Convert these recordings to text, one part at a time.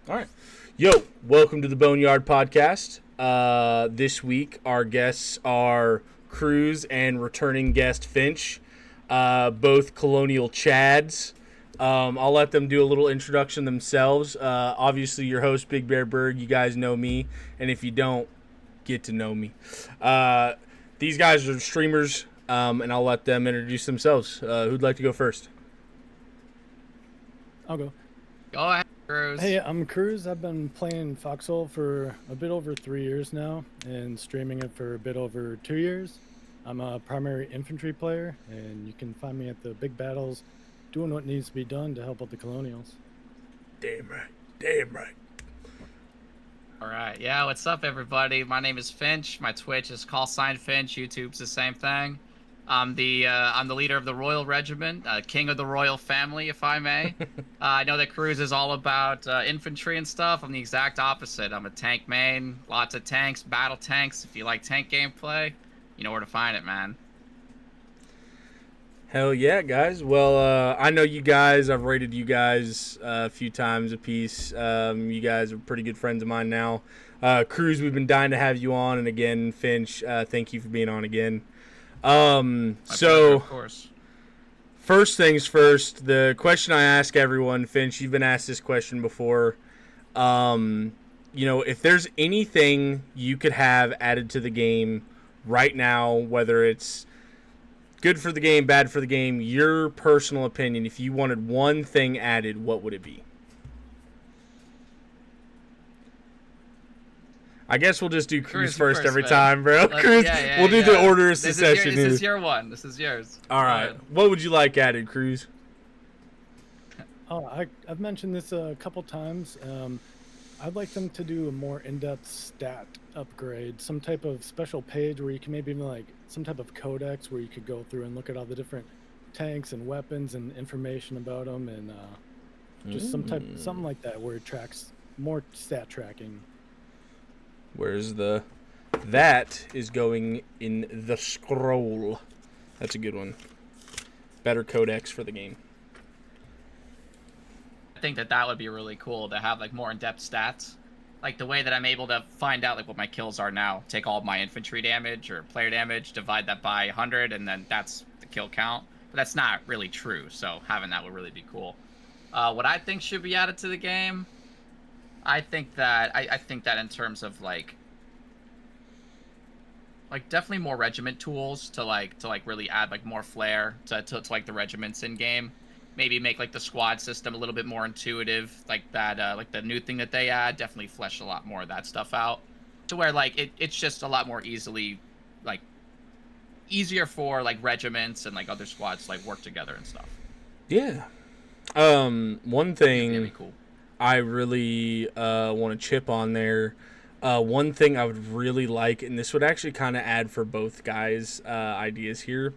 All right. Yo, welcome to the Boneyard podcast. This week, our guests are Kruuuuze and returning guest Finch, both colonial Chads. I'll let them do a little introduction themselves. Obviously, your host, Big Bear Berg, you guys know me. And if you don't, get to know me. These guys are streamers, and I'll let them introduce themselves. Who'd like to go first? I'll go. Go ahead, Cruz. Hey, I'm Kruuuuze. I've been playing Foxhole for a bit over 3 years now and streaming it for a bit over 2 years. I'm a primary infantry player, and you can find me at the big battles doing what needs to be done to help out the colonials. Damn right. Damn right. All right. Yeah, what's up, everybody? My name is Finch. My Twitch is callsign Finch. YouTube's the same thing. I'm the leader of the Royal Regiment, king of the royal family, if I may. I know that Kruuuuze is all about infantry and stuff. I'm the exact opposite. I'm a tank main, lots of tanks, battle tanks. If you like tank gameplay, you know where to find it, man. Hell yeah, guys. Well, I know you guys. I've rated you guys a few times a piece. You guys are pretty good friends of mine now. Kruuuuze, we've been dying to have you on. And again, Finch, thank you for being on again. My pleasure, of course. First things first, the question I ask everyone, Finch, you've been asked this question before. If there's anything you could have added to the game right now, whether it's good for the game, bad for the game, your personal opinion, if you wanted one thing added, what would it be? I guess we'll just do Kruuuuze first every time, bro. Kruuuuze, we'll do the order of succession. This is your one. This is yours. All right. What would you like added, Kruuuuze? Oh, I've mentioned this a couple times. I'd like them to do a more in-depth stat upgrade, some type of special page where you can maybe even like some type of codex where you could go through and look at all the different tanks and weapons and information about them, and just something like that where it tracks more stat tracking. Where's that is going in the scroll. That's a good one. Better codex for the game. I think that would be really cool to have like more in-depth stats, like the way that I'm able to find out like what my kills are now. Take all of my infantry damage or player damage, divide that by 100, and then that's the kill count. But that's not really true, so having that would really be cool. What I think should be added to the game, I think that in terms of like definitely more regiment tools to really add like more flair to like the regiments in game. Maybe make like the squad system a little bit more intuitive, like that like the new thing that they add. Definitely flesh a lot more of that stuff out to where like it's just a lot more easier for like regiments and like other squads to like work together and stuff. Yeah. One thing That'd be cool. I really want to chip on there. One thing I would really like, and this would actually kind of add for both guys' ideas here,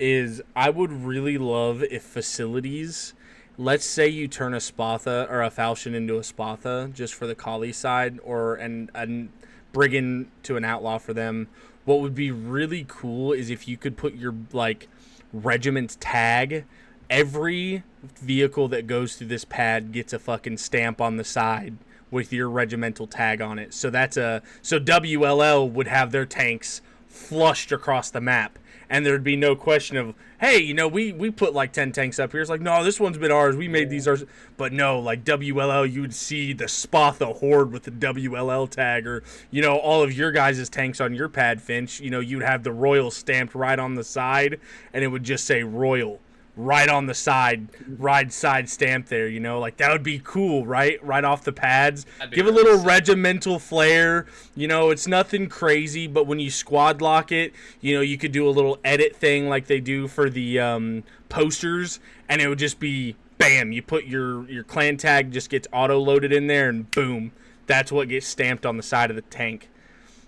is I would really love if facilities, let's say you turn a Spatha or a Falchion into a Spatha just for the Kali side, or and Brigand to an outlaw for them. What would be really cool is if you could put your like regiment's tag. Every vehicle that goes through this pad gets a fucking stamp on the side with your regimental tag on it. So WLL would have their tanks flushed across the map, and there'd be no question of, hey, we put like 10 tanks up here. It's like, no, this one's been ours. We made these ours. But no, like WLL, you would see the Spatha horde with the WLL tag, or all of your guys' tanks on your pad, Finch. You'd have the Royal stamped right on the side, and it would just say Royal right on the side, ride side stamp there, like that would be cool, right off the pads. Give a little regimental flair. It's nothing crazy, but when you squad lock it, you could do a little edit thing like they do for the posters, and it would just be bam, you put your clan tag, just gets auto loaded in there, and boom, that's what gets stamped on the side of the tank.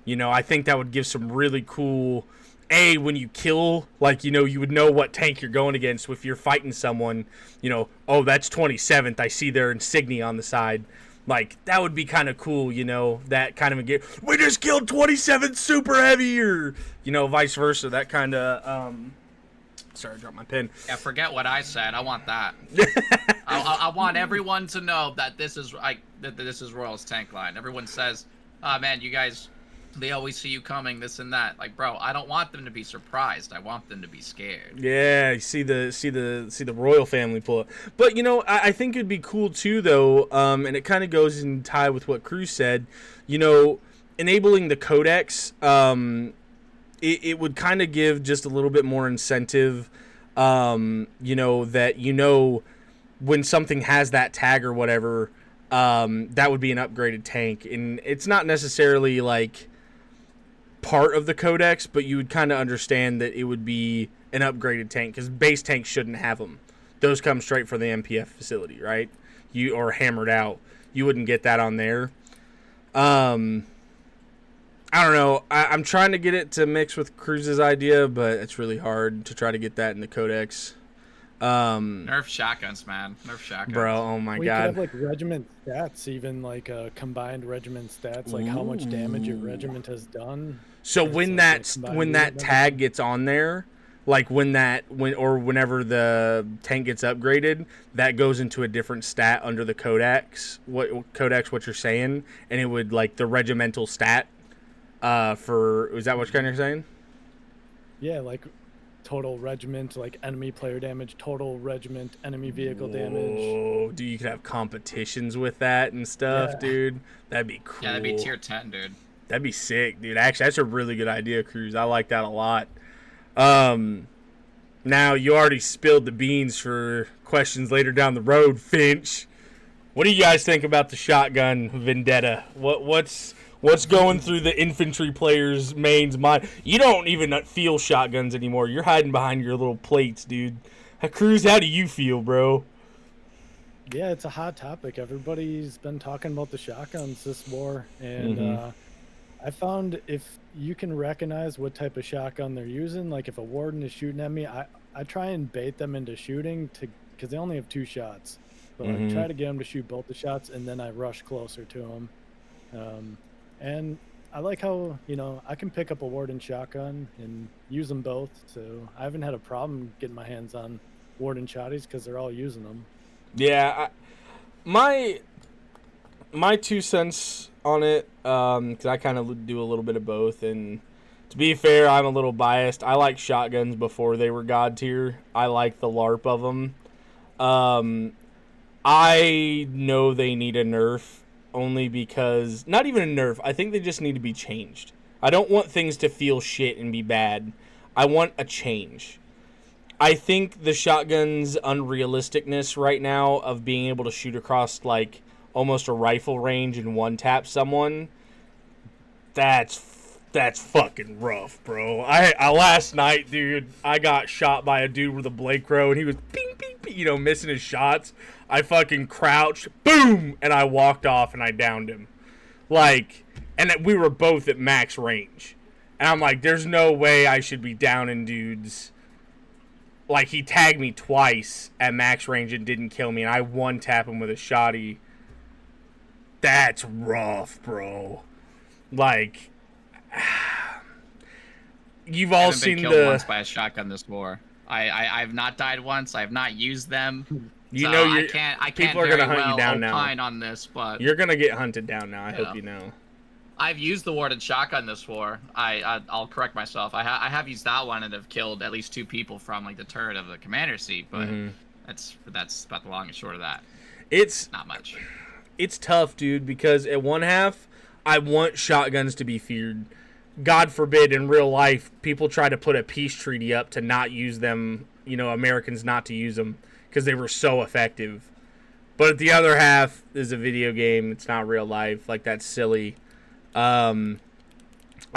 I think that would give some really cool, when you kill, like, you would know what tank you're going against. If you're fighting someone, oh, that's 27th. I see their insignia on the side. Like, that would be kind of cool, that kind of a game. We just killed 27th super heavy, or, vice versa. That kind of Sorry, I dropped my pen. Yeah, forget what I said. I want that. I want everyone to know that this is this is Royal's tank line. Everyone says, "Oh man, you guys, they always see you coming, this and that." Like, bro, I don't want them to be surprised. I want them to be scared. Yeah, you see the royal family pull up. But you know, I think it'd be cool too, though. And it kind of goes in tie with what Kruuuuze said. You know, enabling the codex. It would kind of give just a little bit more incentive. You know, that when something has that tag or whatever, that would be an upgraded tank, and it's not necessarily like part of the codex, but you would kind of understand that it would be an upgraded tank because base tanks shouldn't have them. Those come straight from the MPF facility, right? Or hammered out. You wouldn't get that on there. I don't know. I'm trying to get it to mix with Kruuuuze's idea, but it's really hard to try to get that in the codex. Nerf shotguns, man. Nerf shotguns. Bro, oh my We god. could have like regiment stats, even like combined regiment stats, like how much damage your regiment has done. So It's when like that tag gets on there, like whenever the tank gets upgraded, that goes into a different stat under the codex. What you're saying, and it would like the regimental stat. Is that what you're saying? Yeah, like total regiment, like enemy player damage, total regiment, enemy vehicle damage. Oh, dude, you could have competitions with that and stuff, Yeah. dude. That'd be cool. Yeah, that'd be tier 10, dude. That'd be sick, dude. Actually, that's a really good idea, Kruuuuze. I like that a lot. Now you already spilled the beans for questions later down the road, Finch. What do you guys think about the shotgun vendetta? What's going through the infantry player's main's mind? You don't even feel shotguns anymore. You're hiding behind your little plates, dude. Kruuuuze, how do you feel, bro? Yeah, it's a hot topic. Everybody's been talking about the shotguns this war, and I found if you can recognize what type of shotgun they're using, like if a warden is shooting at me, I try and bait them into shooting because they only have 2 shots. So I try to get them to shoot both the shots, and then I rush closer to them. And I like how, I can pick up a warden shotgun and use them both. So I haven't had a problem getting my hands on warden shotties because they're all using them. Yeah, my 2 cents on it, because I kind of do a little bit of both, and to be fair, I'm a little biased. I like shotguns before they were god tier. I like the LARP of them. I know they need a nerf, only because, not even a nerf, I think they just need to be changed. I don't want things to feel shit and be bad. I want a change. I think the shotgun's unrealisticness right now of being able to shoot across like almost a rifle range and one tap someone, that's fucking rough, bro. I last night, dude, I got shot by a dude with a Blake Crow and he was ping ping ping, missing his shots. I fucking crouched, boom, and I walked off and I downed him. Like, and we were both at max range. And I'm like, there's no way I should be downing dudes. Like, he tagged me twice at max range and didn't kill me, and I one-tap him with a shotty. That's rough, bro. Like, you've all seen I haven't been killed once by a shotgun this war. I've not died once. I have not used them. I can't people are gonna hunt you down now. On this, but you're gonna get hunted down now. I hope you know. I've used the warden shotgun this war. I'll correct myself. I have used that one and have killed at least 2 people from like the turret of the commander seat, but that's about the long and short of that. It's not much. It's tough, dude, because at one half I want shotguns to be feared. God forbid in real life people try to put a peace treaty up to not use them, Americans not to use them because they were so effective. But the other half is a video game. It's not real life. Like, that's silly. I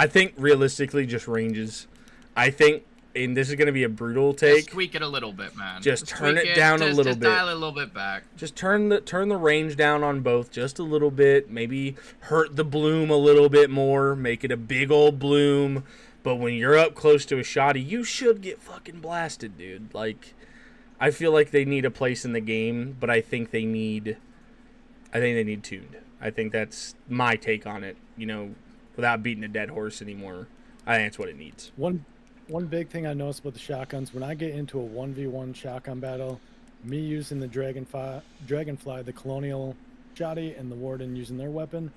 think realistically just ranges. I think, and this is going to be a brutal take. Just tweak it a little bit, man. Just turn it down a little bit. Just dial it a little bit back. Just turn the range down on both just a little bit. Maybe hurt the bloom a little bit more. Make it a big old bloom. But when you're up close to a shotty, you should get fucking blasted, dude. Like, I feel like they need a place in the game, but I think they need tuned. I think that's my take on it, without beating a dead horse anymore. I think that's what it needs. One one big thing I noticed about the shotguns, when I get into a 1v1 shotgun battle, me using the Dragonfly, the Colonial Shotty, and the Warden using their weapon,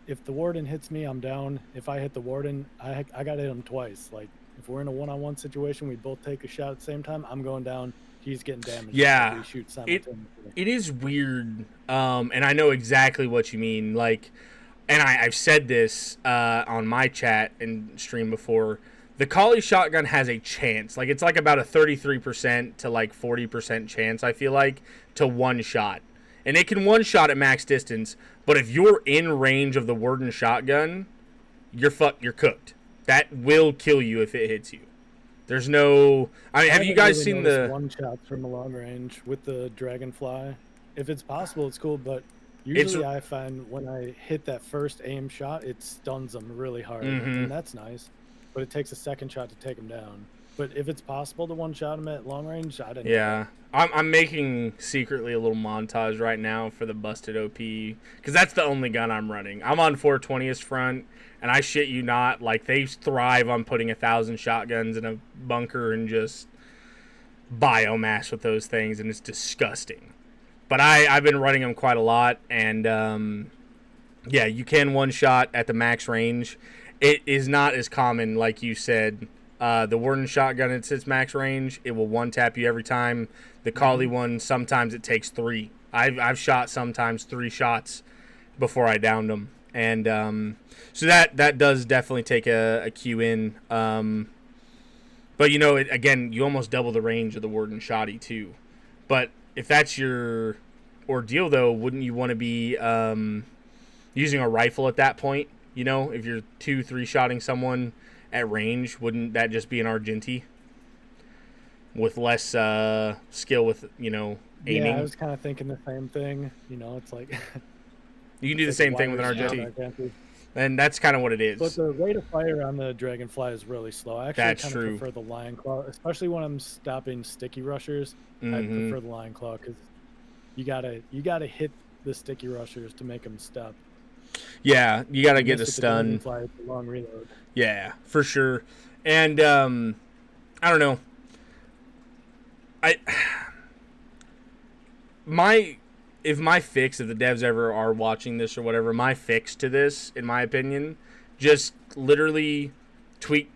if the Warden hits me, I'm down. If I hit the Warden, I got to hit him twice. Like, if we're in a one-on-one situation, we both take a shot at the same time, I'm going down, he's getting damaged. Yeah, we shoot simultaneously. It is weird, and I know exactly what you mean. Like, and I've said this on my chat and stream before. The Collie shotgun has a chance. Like, it's like about a 33% to like 40% chance, I feel like, to one shot. And it can one shot at max distance, but if you're in range of the Warden shotgun, you're cooked. That will kill you if it hits you. There's no... I mean, have you guys seen the... one shots from a long range with the Dragonfly? If it's possible, it's cool, but usually I find when I hit that first aim shot, it stuns them really hard, and that's nice. But it takes a second shot to take them down. But if it's possible to one-shot them at long range, I don't know. Yeah. I'm making secretly a little montage right now for the busted OP, because that's the only gun I'm running. I'm on 420th front, and I shit you not, like, they thrive on putting 1,000 shotguns in a bunker and just biomass with those things, and it's disgusting. But I've been running them quite a lot, and yeah, you can one-shot at the max range. It is not as common, like you said. The Warden shotgun, it's its max range. It will one-tap you every time. The Collie one, sometimes it takes 3. I've shot sometimes 3 shots before I downed them. And so that does definitely take a cue in. But, you know, again, you almost double the range of the Warden shotty, too. But if that's your ordeal, though, wouldn't you want to be using a rifle at that point? You know, if you're 2-3 shotting someone at range, wouldn't that just be an Argenti with less skill with, you know, aiming? Yeah, I was kind of thinking the same thing. You know, it's like you can do the same thing with an Argenti, and that's kind of what it is. But the rate of fire on the Dragonfly is really slow. I actually kind of prefer the Lion Claw, especially when I'm stopping sticky rushers. I prefer the Lion Claw because you gotta hit the sticky rushers to make them stop. Yeah, you gotta get a stun. Long reload. Yeah, for sure. And I don't know. If the devs ever are watching this or whatever, my fix to this, in my opinion, just literally tweak,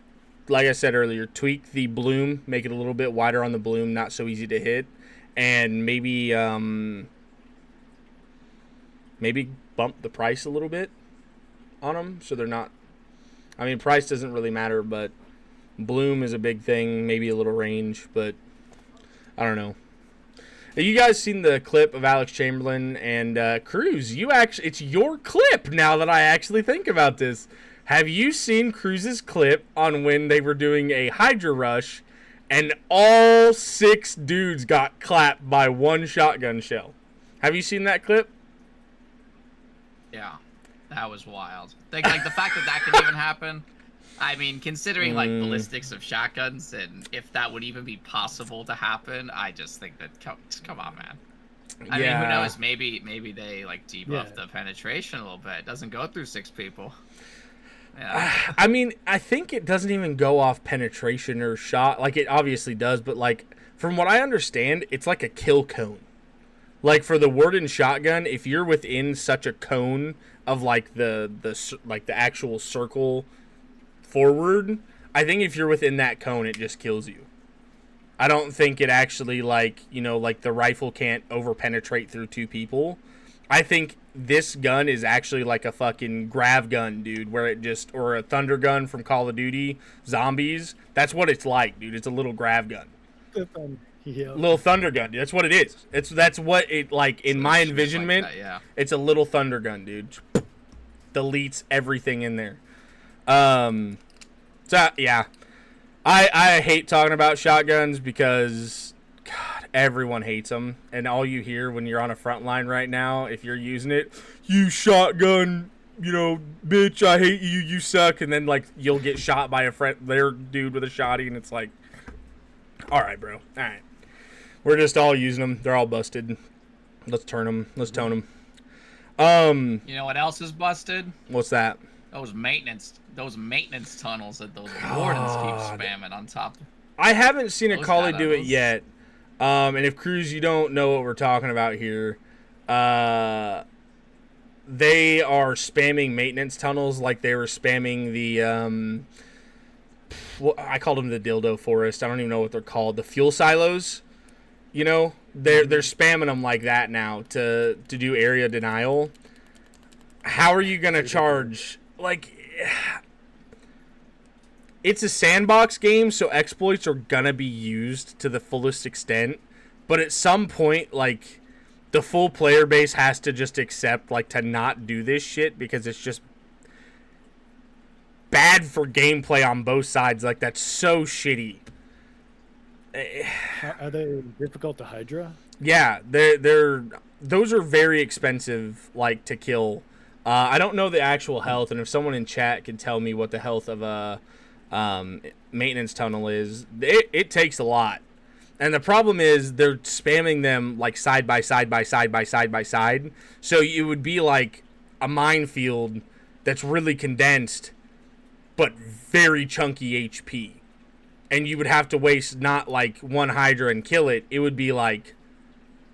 like I said earlier, tweak the bloom, make it a little bit wider on the bloom, not so easy to hit, and maybe bump the price a little bit on them so they're not... I mean, price doesn't really matter, but bloom is a big thing, maybe a little range, but I don't know. Have you guys seen the clip of Alex Chamberlain and Kruuuuze? It's your clip now that I actually think about this. Have you seen Kruuuuze's clip on when they were doing a Hydra rush and all 6 dudes got clapped by one shotgun shell? Have you seen that clip? Yeah, that was wild. Like the fact that could even happen. I mean, considering like ballistics of shotguns and if that would even be possible to happen, I just think that come on, man. I mean, who knows? Maybe they like debuff the penetration a little bit. It doesn't go through 6 people. Yeah. I mean, I think it doesn't even go off penetration or shot. Like, it obviously does, but like from what I understand, it's like a kill cone. Like for the Warden shotgun, if you're within such a cone of like the actual circle forward, I think if you're within that cone, it just kills you. I don't think it actually like the rifle can't over penetrate through 2 people. I think this gun is actually like a fucking grav gun, dude, or a thunder gun from Call of Duty Zombies. That's what it's like, dude. It's a little grav gun. Yeah. Little thunder gun, dude. That's what it is. That's what it like in my envisionment. Like that, yeah. It's a little thunder gun, dude. Deletes everything in there. So yeah, I hate talking about shotguns because God, everyone hates them, and all you hear when you're on a front line right now, if you're using it, you shotgun, bitch, I hate you, you suck, and then like you'll get shot by their dude with a shotty, and it's like, all right, bro, all right. We're just all using them. They're all busted. Let's turn them. Let's tone them. You know what else is busted? What's that? Those maintenance tunnels that those wardens keep spamming on top. I haven't seen a Those Collie gotta- do it those- yet. And if Kruuuuze, you don't know what we're talking about here, they are spamming maintenance tunnels like they were spamming the I called them the dildo forest. I don't even know what they're called. The fuel silos. You know, they're spamming them like that now to do area denial. How are you gonna charge? Like, it's a sandbox game, so exploits are gonna be used to the fullest extent. But at some point, like, the full player base has to just accept, like, to not do this shit because it's just bad for gameplay on both sides. Like, that's so shitty. Are they difficult to Hydra? Yeah, those are very expensive, like, to kill. I don't know the actual health, and if someone in chat can tell me what the health of a maintenance tunnel is, it takes a lot. And the problem is they're spamming them like side by side by side by side by side. So it would be like a minefield that's really condensed, but very chunky HP. And you would have to waste not like one Hydra and kill it. It would be like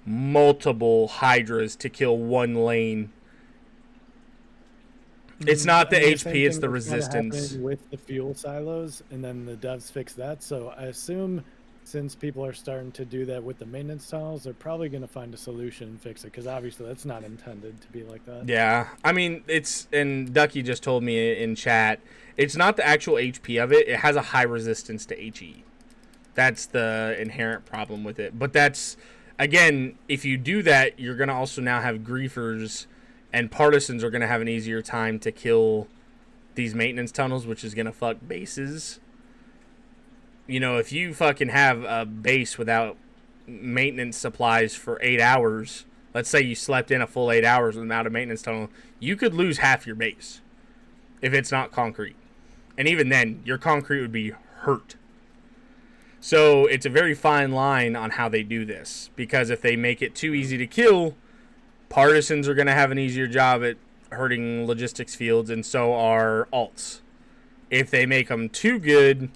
multiple Hydras to kill one lane. It's not the HP, it's the resistance. With the fuel silos, and then the devs fix that. So I assume since people are starting to do that with the maintenance tunnels, they're probably going to find a solution and fix it, because obviously that's not intended to be like that. Yeah, I mean, and Ducky just told me in chat, it's not the actual HP of it. It has a high resistance to HE. That's the inherent problem with it. But that's, again, if you do that, you're going to also now have griefers, and partisans are going to have an easier time to kill these maintenance tunnels, which is going to fuck bases. You know, if you fucking have a base without maintenance supplies for 8 hours, let's say you slept in a full 8 hours without a maintenance tunnel, you could lose half your base if it's not concrete. And even then, your concrete would be hurt. So it's a very fine line on how they do this, because if they make it too easy to kill, partisans are going to have an easier job at hurting logistics fields, and so are alts. If they make them too good,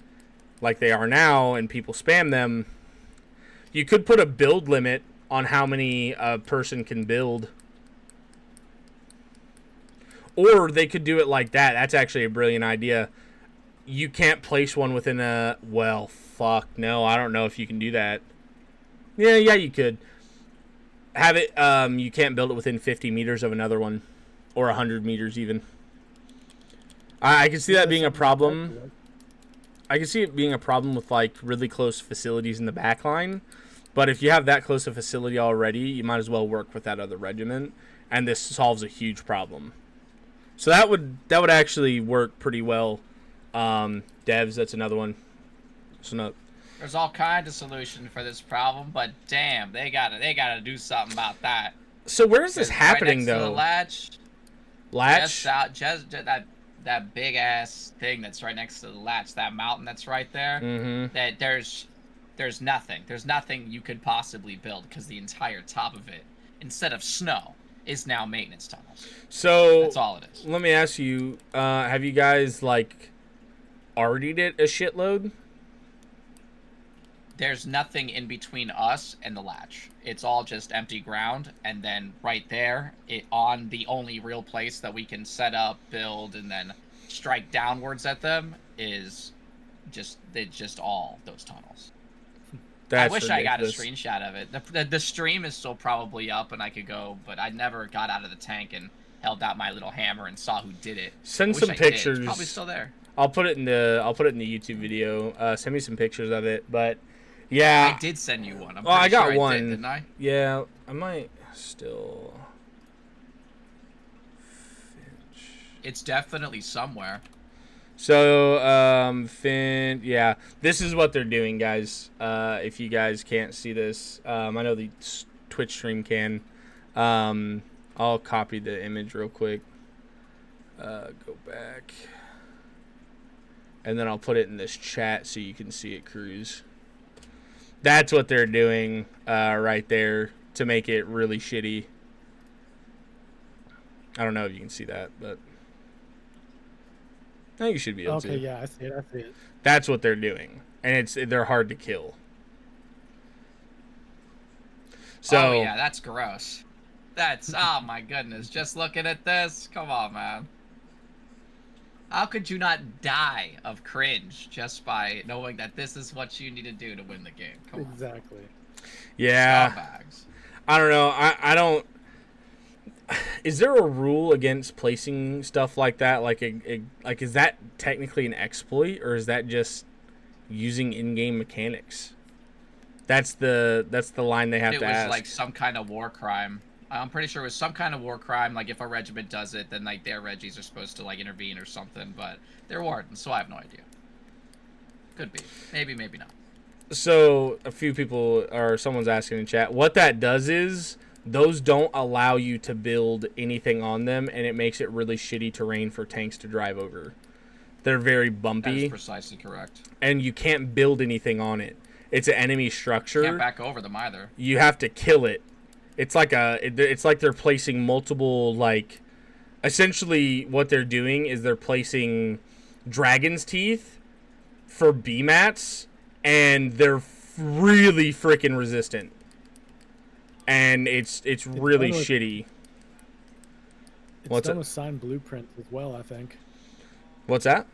like they are now, and people spam them, you could put a build limit on how many a person can build. Or they could do it like that. That's actually a brilliant idea. You can't place one within a... Well, fuck, no, I don't know if you can do that. Yeah, you could. Have it, you can't build it within 50 meters of another one. Or 100 meters even. I can see that being a problem. I can see it being a problem with, like, really close facilities in the back line. But if you have that close a facility already, you might as well work with that other regiment. And this solves a huge problem. So that would actually work pretty well. Devs, that's another one. So there's all kinds of solutions for this problem, but damn, they gotta do something about that. So where is this happening, right next though? To the latch. Just that big ass thing that's right next to the latch, that mountain that's right there. Mm-hmm. That there's nothing you could possibly build, because the entire top of it, instead of snow, is now maintenance tunnels. So that's all it is. Let me ask you: have you guys like already did a shitload? There's nothing in between us and the latch. It's all just empty ground, and then right there, on the only real place that we can set up, build, and then strike downwards at them is just all those tunnels. That's I wish ridiculous. I got a screenshot of it. The stream is still probably up, and I could go, but I never got out of the tank and held out my little hammer and saw who did it. Send some pictures. It's probably still there. I'll put it in the YouTube video. Send me some pictures of it, but. Yeah. I did send you one. I got sure one. Didn't I? Yeah, I might still. Finch. It's definitely somewhere. So, yeah, this is what they're doing, guys. If you guys can't see this, I know the Twitch stream can. I'll copy the image real quick. Go back. And then I'll put it in this chat so you can see it, Kruuuuze. That's what they're doing right there to make it really shitty. I don't know if you can see that, but No, you should be able Okay, to. yeah, I see it. I see it. That's what they're doing, and they're hard to kill. So Oh yeah, that's gross. That's oh my goodness. Just looking at this, come on, man. How could you not die of cringe just by knowing that this is what you need to do to win the game? Come on. Exactly. yeah, Scumbags. I don't know. I don't. Is there a rule against placing stuff like that? Like is that technically an exploit, or is that just using in-game mechanics? That's the line they have to ask. It was like some kind of war crime. I'm pretty sure it was some kind of war crime. Like if a regiment does it, then like their reggies are supposed to like intervene or something. But they're wardens, so I have no idea. Could be. Maybe not. So a few people or someone's asking in chat, what that does is those don't allow you to build anything on them, and it makes it really shitty terrain for tanks to drive over. They're very bumpy. That is precisely correct. And you can't build anything on it. It's an enemy structure. Can't back over them either. You have to kill it. It's like they're placing multiple, like, essentially what they're doing is they're placing dragon's teeth for BMATs, and they're really freaking resistant. And it's really shitty. It's done with signed blueprints as well, I think. What's that?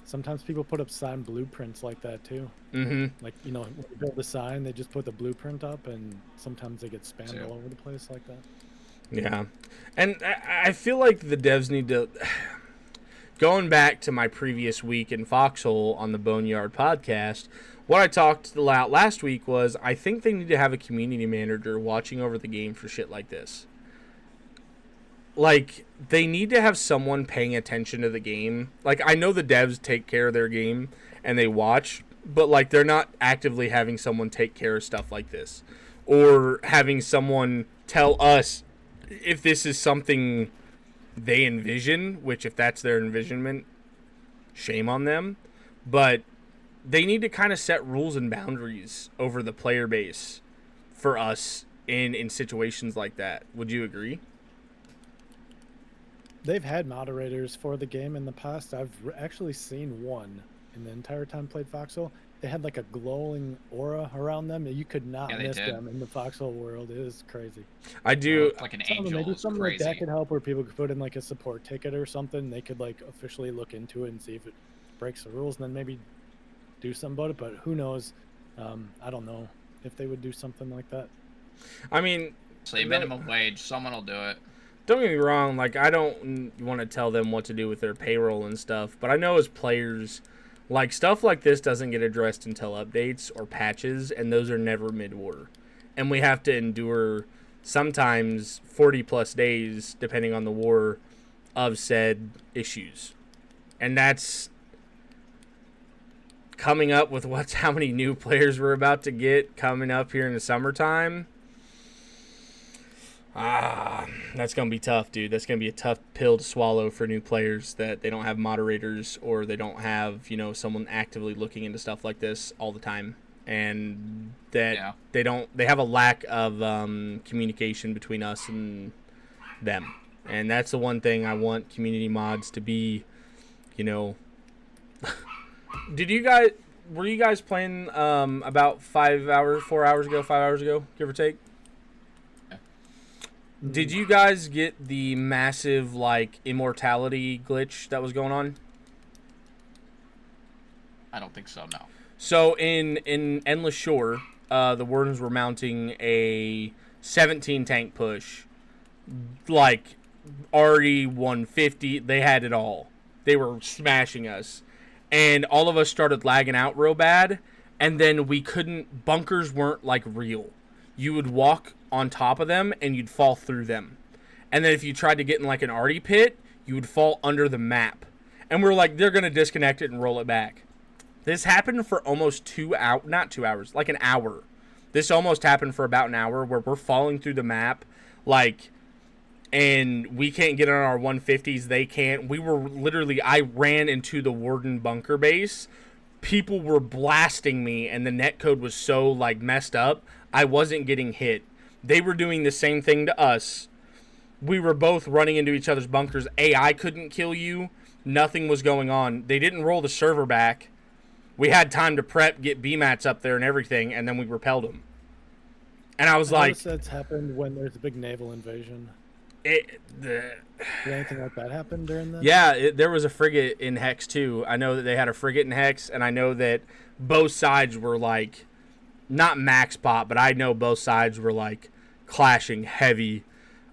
Sometimes people put up signed blueprints like that too. Mm-hmm. Like, when you build the sign, they just put the blueprint up, and sometimes they get spammed all over the place like that. Yeah. And I feel like the devs need to... Going back to my previous week in Foxhole on the Boneyard podcast, what I talked about last week was I think they need to have a community manager watching over the game for shit like this. Like, they need to have someone paying attention to the game. Like, I know the devs take care of their game and they watch, but, like, they're not actively having someone take care of stuff like this. Or having someone tell us if this is something they envision, which if that's their envisionment, shame on them. But they need to kind of set rules and boundaries over the player base for us in situations like that. Would you agree? They've had moderators for the game in the past. I've actually seen one in the entire time played Foxhole. They had like a glowing aura around them. You could not miss them in the Foxhole world. It is crazy. I do. Like an angel. Maybe something crazy. like that could help, where people could put in like a support ticket or something. They could like officially look into it and see if it breaks the rules, and then maybe do something about it. But who knows? I don't know if they would do something like that. I mean, say minimum wage. Someone will do it. Don't get me wrong. Like, I don't want to tell them what to do with their payroll and stuff, but I know as players, like, stuff like this doesn't get addressed until updates or patches, and those are never mid-war. And we have to endure sometimes 40-plus days, depending on the war, of said issues. And that's coming up with how many new players we're about to get coming up here in the summertime. That's going to be tough, dude. That's going to be a tough pill to swallow for new players, that they don't have moderators or they don't have, someone actively looking into stuff like this all the time. And that they have a lack of communication between us and them. And that's the one thing I want community mods to be, were you guys playing about 4 hours ago, give or take? Did you guys get the massive, immortality glitch that was going on? I don't think so, no. So, in Endless Shore, the Wardens were mounting a 17 tank push. Already 150. They had it all. They were smashing us. And all of us started lagging out real bad. And then bunkers weren't, real. You would walk on top of them and you'd fall through them. And then if you tried to get in an arty pit, you would fall under the map. And we're like, they're going to disconnect it and roll it back. This happened for almost 2 hours, not 2 hours, an hour. This almost happened for about an hour, where we're falling through the map, and we can't get on our 150s, they can't. I ran into the Warden bunker base. People were blasting me, and the netcode was so, messed up, I wasn't getting hit. They were doing the same thing to us. We were both running into each other's bunkers. AI couldn't kill you. Nothing was going on. They didn't roll the server back. We had time to prep, get BMATs up there and everything, and then we repelled them. And I was like... that's happened when there's a big naval invasion. Did anything like that happen during that? Yeah, there was a frigate in Hex too. I know that they had a frigate in Hex, and I know that both sides were like, not max pop, but I know both sides were like clashing heavy.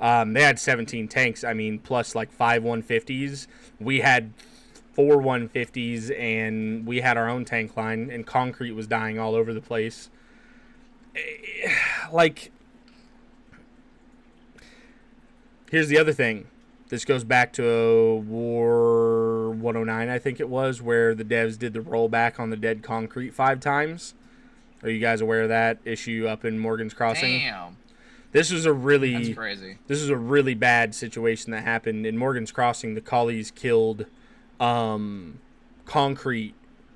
They had 17 tanks, I mean, plus like 5 150s. We had 4 150s, and we had our own tank line, and concrete was dying all over the place. Like... Here's the other thing. This goes back to War 109, I think it was, where the devs did the rollback on the dead concrete 5 times. Are you guys aware of that issue up in Morgan's Crossing? Damn. That's crazy. This is a really bad situation that happened in Morgan's Crossing. The collies killed concrete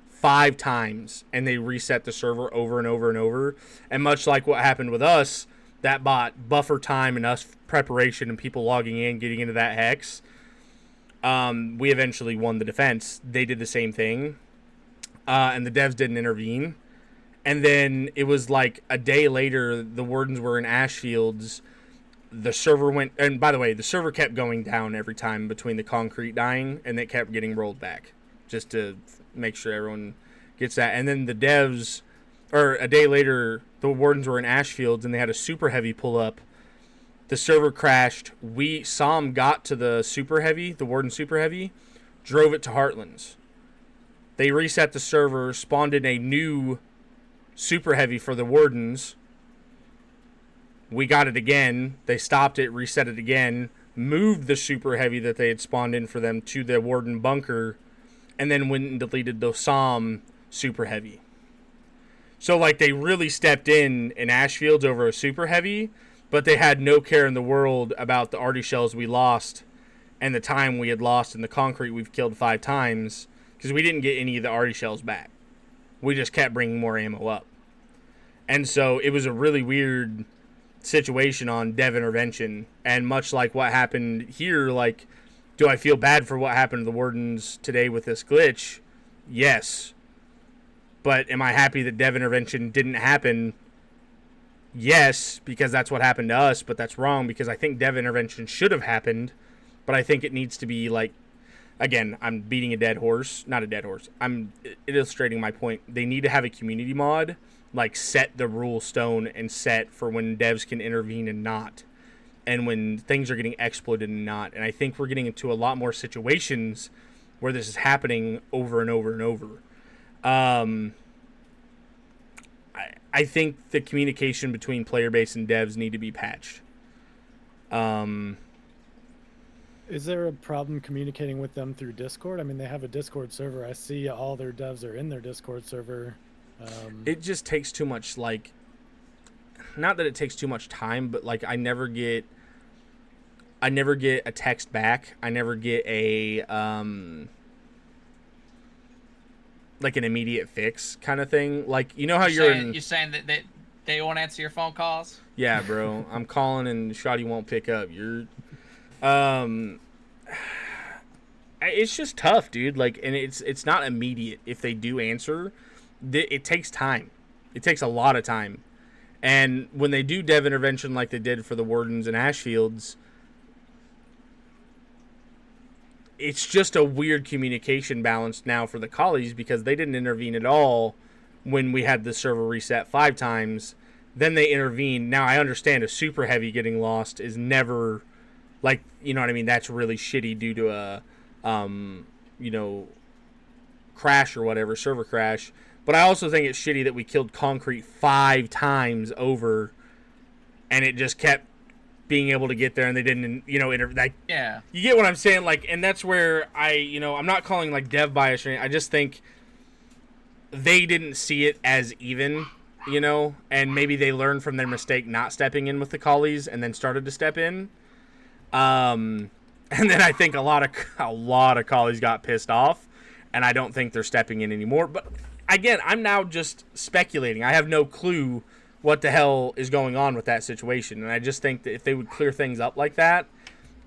5 times, and they reset the server over and over and over. And much like what happened with us, that bought buffer time and us preparation and people logging in, getting into that hex. We eventually won the defense. They did the same thing. And the devs didn't intervene. And then it was like a day later, the wardens were in Ashfields. The server went... And by the way, the server kept going down every time between the concrete dying, and it kept getting rolled back. Just to make sure everyone gets that. And then the devs... Or a day later, the wardens were in Ashfields, and they had a super heavy pull up. The server crashed. Som got to the super heavy, the warden super heavy, drove it to Heartlands. They reset the server, spawned in a new super heavy for the wardens. We got it again. They stopped it, reset it again, moved the super heavy that they had spawned in for them to the warden bunker, and then went and deleted the Som super heavy. So, like, they really stepped in Ashfields over a super heavy, but they had no care in the world about the arty shells we lost and the time we had lost in the concrete we've killed 5 times, because we didn't get any of the arty shells back. We just kept bringing more ammo up. And so it was a really weird situation on dev intervention, and much like what happened here, like, do I feel bad for what happened to the wardens today with this glitch? Yes. But am I happy that dev intervention didn't happen? Yes, because that's what happened to us, but that's wrong, because I think dev intervention should have happened, but I think it needs to be, like, again, I'm beating a dead horse. Not a dead horse. I'm illustrating my point. They need to have a community mod, like, set the rule stone and set for when devs can intervene and not, and when things are getting exploited and not. And I think we're getting into a lot more situations where this is happening over and over and over. I think the communication between player base and devs need to be patched. Is there a problem communicating with them through Discord? I mean, they have a Discord server. I see all their devs are in their Discord server. It just takes too much, like, not that it takes too much time, but, like, I never get a text back. I never get a like an immediate fix kind of thing. Like, you know how you're saying that they won't answer your phone calls? Yeah, bro. I'm calling and Shotty won't pick up. It's just tough, dude. Like, and it's not immediate. If they do answer, it takes time. It takes a lot of time. And when they do dev intervention like they did for the wardens and Ashfields, it's just a weird communication balance now for the collies, because they didn't intervene at all when we had the server reset 5 times. Then they intervened. Now, I understand a super heavy getting lost is never, like, you know what I mean? That's really shitty due to a, crash or whatever, server crash. But I also think it's shitty that we killed concrete 5 times over, and it just kept being able to get there, and they didn't, yeah. You get what I'm saying? Like, and that's where I'm not calling, like, dev bias or anything. I just think they didn't see it as even, and maybe they learned from their mistake not stepping in with the collies and then started to step in. And then I think a lot of collies got pissed off, and I don't think they're stepping in anymore. But again, I'm now just speculating. I have no clue what the hell is going on with that situation, and I just think that if they would clear things up like that,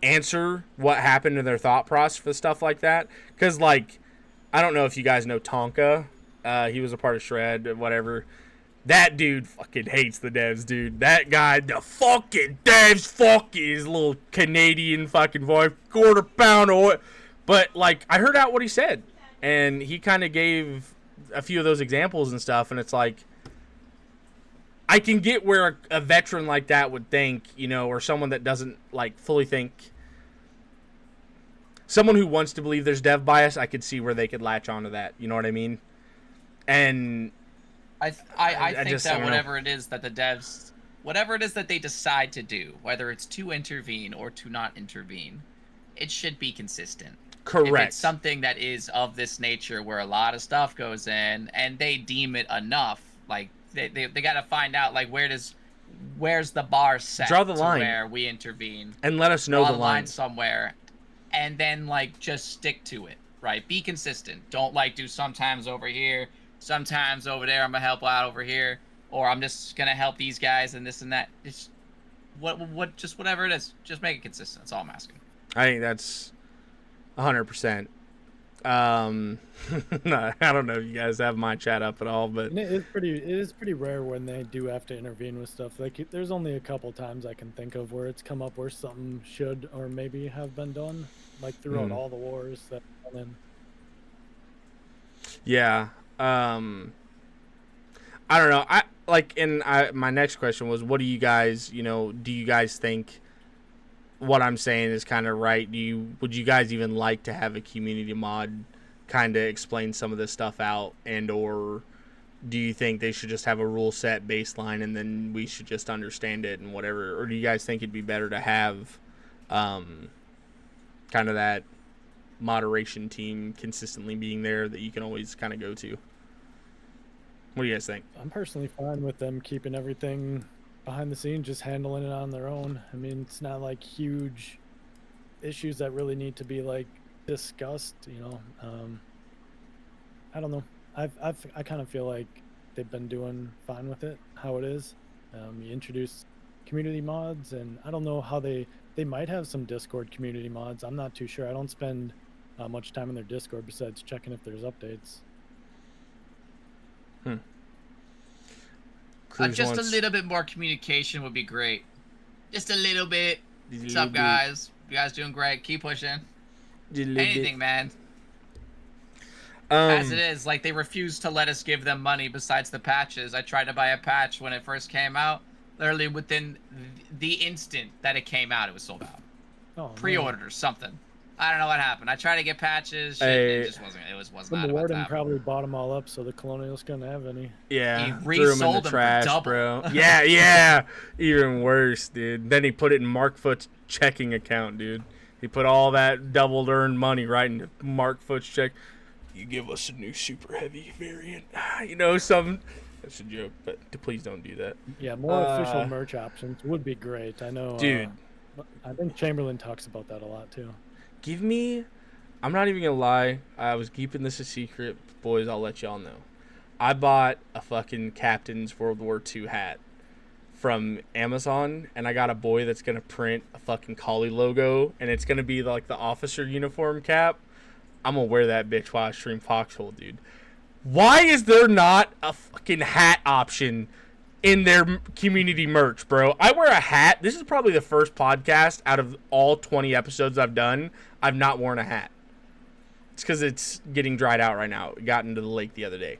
answer what happened in their thought process for stuff like that. Because, like, I don't know if you guys know Tonka. He was a part of Shred, whatever. That dude fucking hates the devs, dude. That guy, the fucking devs, fucking his little Canadian fucking voice, quarter pound of oil. But, like, I heard out what he said. And he kind of gave a few of those examples and stuff. And it's like, I can get where a veteran like that would think, you know, or someone that doesn't, like, fully think. Someone who wants to believe there's dev bias, I could see where they could latch onto that. You know what I mean? And I think that whatever it is that the devs, whatever it is that they decide to do, whether it's to intervene or to not intervene, it should be consistent. Correct. If it's something that is of this nature where a lot of stuff goes in and they deem it enough, like they got to find out, like, where's the bar set? Draw the line where we intervene and let us know Draw the line somewhere, and then, like, just stick to it. Right? Be consistent. Don't, like, do sometimes over here, sometimes over there. I'm gonna help out over here, or I'm just gonna help these guys and this and that. It's just whatever it is. Just make it consistent. That's all I'm asking. I think that's 100%. No, I don't know if you guys have my chat up at all, but and it is pretty rare when they do have to intervene with stuff. Like, there's only a couple times I can think of where it's come up where something should or maybe have been done, like throughout all the wars that went in. Yeah. I don't know. My next question was, what do you guys, you know, do you guys think what I'm saying is kind of right? Would you guys even like to have a community mod kind of explain some of this stuff out, and or do you think they should just have a rule set baseline and then we should just understand it and whatever? Or do you guys think it'd be better to have kind of that moderation team consistently being there that you can always kind of go to? What do you guys think? I'm personally fine with them keeping everything behind the scenes, just handling it on their own. I mean, it's not like huge issues that really need to be, like, discussed, you know. I don't know. I kind of feel like they've been doing fine with it, how it is. You introduce community mods, and I don't know how they might have some Discord community mods. I'm not too sure. I don't spend much time in their Discord besides checking if there's updates. Just a little bit more communication would be great. Just a little bit. What's up, guys? You guys doing great. Keep pushing. Anything, man. As it is, like, they refuse to let us give them money besides the patches. I tried to buy a patch when it first came out. Literally within the instant that it came out, it was sold out. Oh, pre-ordered or something. I don't know what happened. I tried to get patches. It just wasn't. It wasn't. The warden probably bought them all up, so the Colonials couldn't have any. Yeah, he threw them in resold the trash, them for bro. double. Yeah. Even worse, dude. Then he put it in Mark Foot's checking account, dude. He put all that doubled earned money right into Mark Foot's check. You give us a new super heavy variant. You know, that's a joke, but please don't do that. Yeah, more official merch options would be great. I know, dude. I think Chamberlain talks about that a lot too. Give me, I'm not even gonna lie, I was keeping this a secret, boys. I'll let y'all know. I bought a fucking Captain's World War II hat from Amazon, and I got a boy that's gonna print a fucking Collie logo, and it's gonna be like the officer uniform cap. I'm gonna wear that bitch while I stream Foxhole, dude. Why is there not a fucking hat option in their community merch, bro? I wear a hat. This is probably the first podcast out of all 20 episodes I've done I've not worn a hat. It's because it's getting dried out right now. It got into the lake the other day.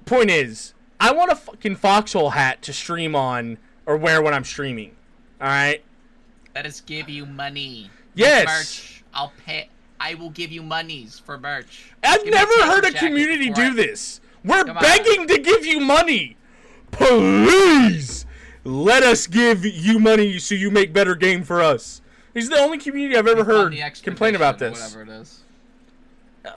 Point is, I want a fucking Foxhole hat to stream on or wear when I'm streaming. All right? Let us give you money. Yes. Merch. I'll pay. I will give you monies for merch. I've never heard a community do this. We're begging to give you money. Please let us give you money so you make better game for us. He's the only community I've ever heard complain about this. Whatever it is.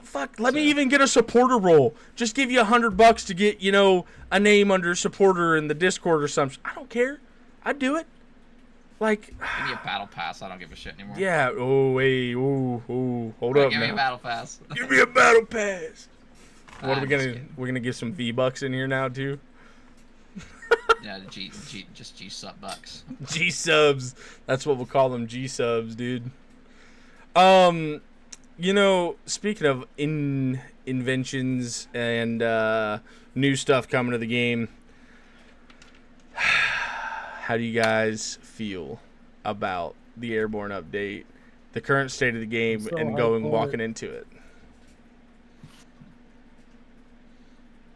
Fuck, let me even get a supporter role. Just give you $100 to get, you know, a name under supporter in the Discord or something. I don't care. I'd do it. Like, give me a battle pass. I don't give a shit anymore. Yeah. Oh, wait. Ooh. Hold up. Give me a battle pass. Give me a battle pass. What are we gonna? We're gonna give some V-Bucks in here now too. Yeah, just G sub bucks. G subs. That's what we'll call them, G subs, dude. Speaking of inventions and new stuff coming to the game, how do you guys feel about the airborn update, the current state of the game, and walking into it?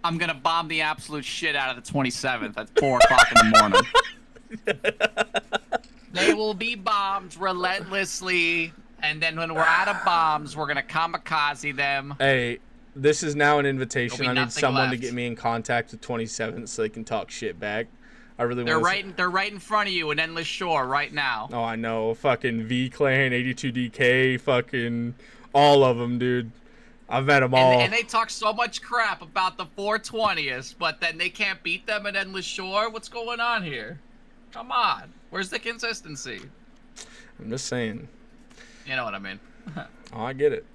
I'm gonna bomb the absolute shit out of the 27th at 4 o'clock in the morning. They will be bombed relentlessly, and then when we're out of bombs, we're gonna kamikaze them. Hey, this is now an invitation. I need someone left to get me in contact with 27th so they can talk shit back. I really They're want. They're right in front of you in Endless Shore right now. Oh, I know. Fucking V Clan, 82DK, fucking all of them, dude. I've met them all. And they talk so much crap about the 420th, but then they can't beat them at Endless Shore? What's going on here? Come on. Where's the consistency? I'm just saying. You know what I mean. Oh, I get it.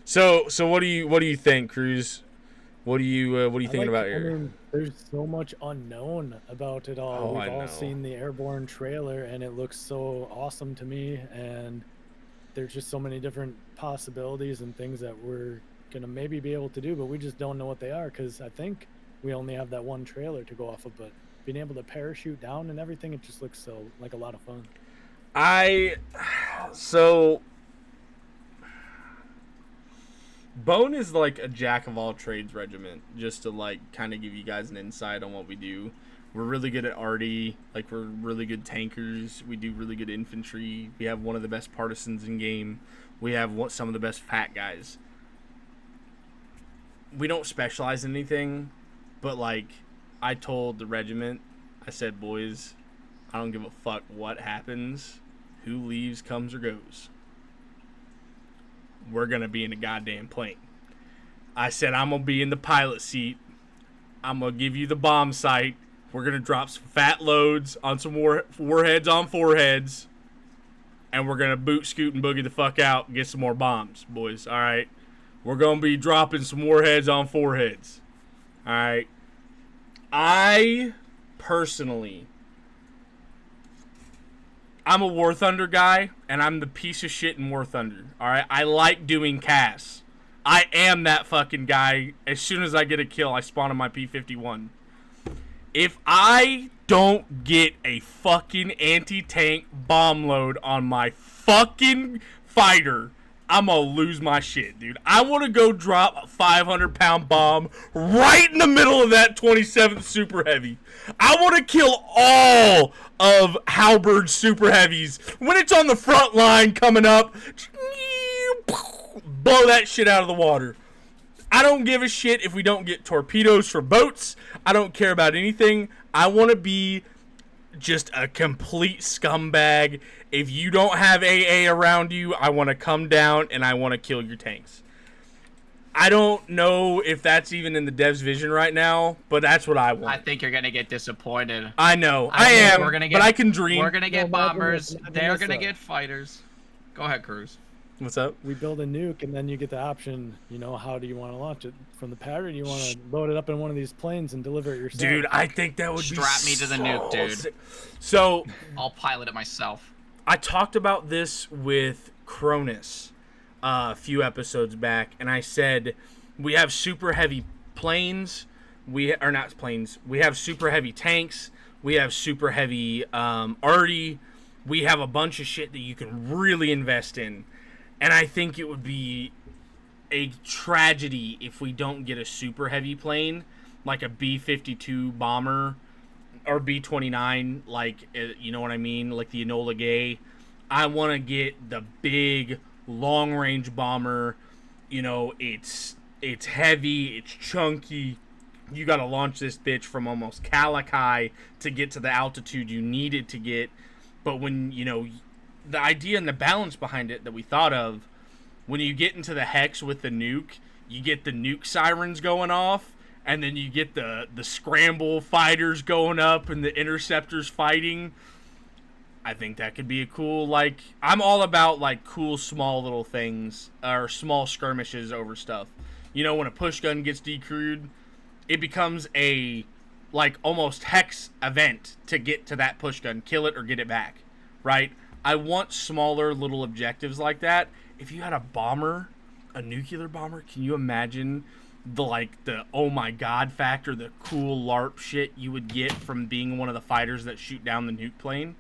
So what do you think, Kruuuuze? What are you thinking about here? I mean, there's so much unknown about it all. Oh, We've all know. seen the airborn trailer, and it looks so awesome to me. And there's just so many different possibilities and things that we're gonna maybe be able to do, but we just don't know what they are because I think we only have that one trailer to go off of. But being able to parachute down and everything, it just looks so like a lot of fun. Bone is like a jack of all trades regiment, just to like kind of give you guys an insight on what we do. We're really good at arty, like we're really good tankers. We do really good infantry. We have one of the best partisans in game. We have some of the best fat guys. We don't specialize in anything, but like I told the regiment, I said, boys, I don't give a fuck what happens, who leaves, comes or goes. We're going to be in a goddamn plane. I said, I'm going to be in the pilot seat. I'm going to give you the bomb sight. We're going to drop some fat loads on some warheads on foreheads. And we're going to boot, scoot, and boogie the fuck out and get some more bombs, boys. All right? We're going to be dropping some warheads on foreheads. All right? I personally... I'm a War Thunder guy, and I'm the piece of shit in War Thunder. All right, I like doing casts. I am that fucking guy. As soon as I get a kill, I spawn on my P-51. If I don't get a fucking anti-tank bomb load on my fucking fighter, I'm gonna lose my shit, dude. I want to go drop a 500-pound bomb right in the middle of that 27th Super Heavy. I want to kill all of Halberd's Super Heavies. When it's on the front line coming up, blow that shit out of the water. I don't give a shit if we don't get torpedoes for boats. I don't care about anything. I want to be just a complete scumbag. If you don't have AA around you, I want to come down and I want to kill your tanks. I don't know if that's even in the devs' vision right now, but that's what I want. I think you're going to get disappointed. I know. I am, but I can dream. We're going to get bombers. They're going to get fighters. Go ahead, Kruuuuze. What's up? We build a nuke, and then you get the option, how do you want to launch it? From the pad, or do you want to load it up in one of these planes and deliver it yourself? Dude, I think that would strap me to the nuke, dude. Sick. So I'll pilot it myself. I talked about this with Cronus a few episodes back, and I said we have super heavy planes. We have super heavy tanks. We have super heavy arty. We have a bunch of shit that you can really invest in. And I think it would be a tragedy if we don't get a super heavy plane, like a B-52 bomber or B-29, like, you know what I mean? Like the Enola Gay. I want to get the big long-range bomber. It's heavy, it's chunky. You got to launch this bitch from almost Calachi to get to the altitude you need it to get. But when, the idea and the balance behind it that we thought of, when you get into the hex with the nuke, you get the nuke sirens going off, and then you get the scramble fighters going up and the interceptors fighting. I think that could be a cool, I'm all about, cool small little things, or small skirmishes over stuff. When a push gun gets decrewed, it becomes a like almost hex event to get to that push gun, kill it or get it back, right? I want smaller little objectives like that. If you had a bomber, a nuclear bomber, can you imagine the oh my god factor, the cool LARP shit you would get from being one of the fighters that shoot down the nuke plane?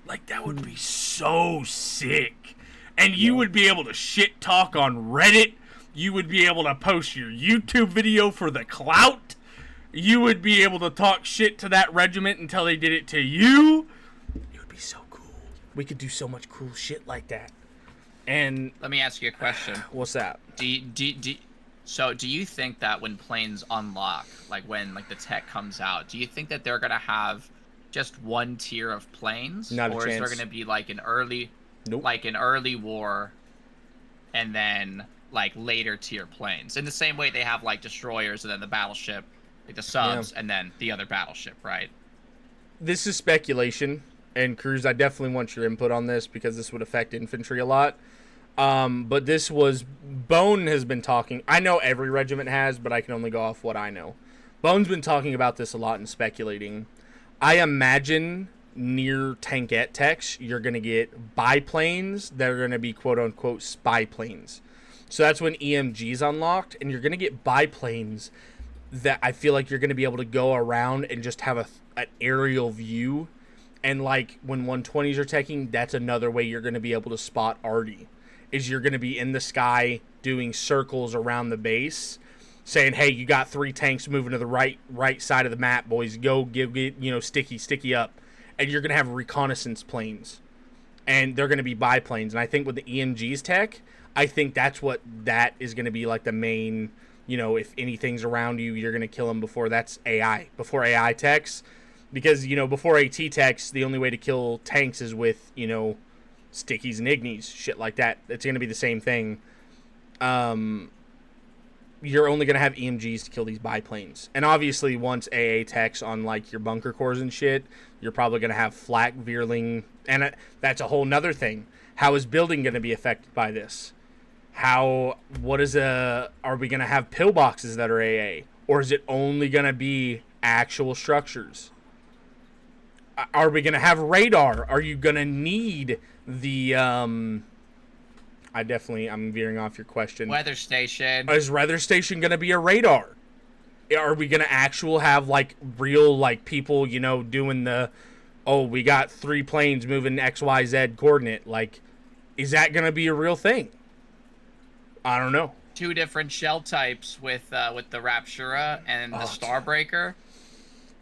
Like, that would be so sick. And you would be able to shit talk on Reddit. You would be able to post your YouTube video for the clout. You would be able to talk shit to that regiment until they did it to you. It would be so cool. We could do so much cool shit like that. And let me ask you a question. What's that? So do you think that when planes unlock, like when like the tech comes out, do you think that they're gonna have just one tier of planes, Not a or is there chance. gonna be like an early, Nope. like an early war, and then like later tier planes? In the same way they have like destroyers and then the battleship, like the subs, and then the other battleship, right? This is speculation, and Kruuuuze, I definitely want your input on this because this would affect infantry a lot. But this was Bone has been talking. I know every regiment has, but I can only go off what I know. Bone's been talking about this a lot and speculating. I imagine near tankette techs, you're going to get biplanes that are going to be quote-unquote spy planes. So that's when EMG's unlocked, and you're going to get biplanes that I feel like you're going to be able to go around and just have an aerial view. And like when 120s are teching, that's another way you're going to be able to spot arty. Is you're going to be in the sky doing circles around the base, saying, "Hey, you got 3 tanks moving to the right side of the map, boys. Go get sticky up." And you're going to have reconnaissance planes, and they're going to be biplanes. And I think with the EMG's tech, I think that is going to be like the main. If anything's around you, you're going to kill them before that's AI. Before AI techs, because before AT techs, the only way to kill tanks is with stickies and ignies, shit like that. It's going to be the same thing. You're only going to have EMGs to kill these biplanes. And obviously, once AA techs on like your bunker cores and shit, you're probably going to have flak, Veerling, and that's a whole nother thing. How is building going to be affected by this? Are we going to have pillboxes that are AA? Or is it only going to be actual structures? Are we going to have radar? Are you going to need the I'm veering off your question. Weather station. Is weather station going to be a radar? Are we going to have like real like people, doing we got 3 planes moving XYZ coordinate? Like, is that going to be a real thing? I don't know. 2 different shell types with the Raptura and the Starbreaker.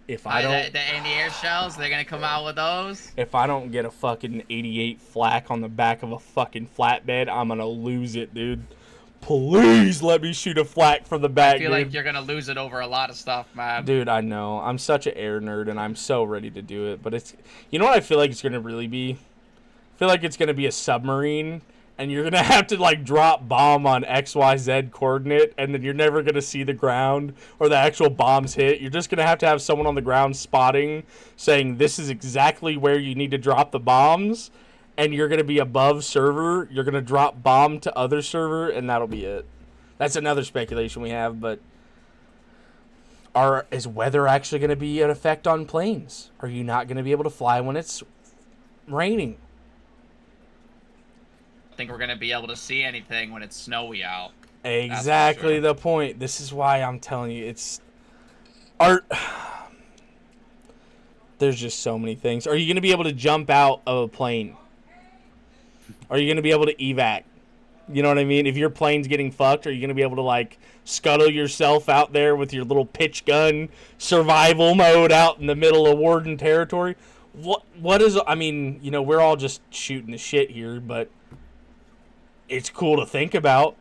If I don't, the anti-air shells, they're gonna come out with those. If I don't get a fucking 88 flak on the back of a fucking flatbed, I'm gonna lose it, dude. Please let me shoot a flak from the back. I feel like you're gonna lose it over a lot of stuff, man. Dude, I know. I'm such an air nerd, and I'm so ready to do it. But it's, what I feel like it's gonna really be. I feel like it's gonna be a submarine. And you're going to have to, like, drop bomb on XYZ coordinate, and then you're never going to see the ground or the actual bombs hit. You're just going to have someone on the ground spotting, saying this is exactly where you need to drop the bombs, and you're going to be above server. You're going to drop bomb to other server, and that'll be it. That's another speculation we have, but is weather actually going to be an effect on planes? Are you not going to be able to fly when it's raining? Think we're gonna be able to see anything when it's snowy out. Exactly the point. This is why I'm telling you, it's art. There's just so many things. Are you gonna be able to jump out of a plane? Are you gonna be able to evac? You know what I mean? If your plane's getting fucked, are you gonna be able to like scuttle yourself out there with your little pitch gun survival mode out in the middle of Warden territory? What is? I mean, we're all just shooting the shit here, but it's cool to think about.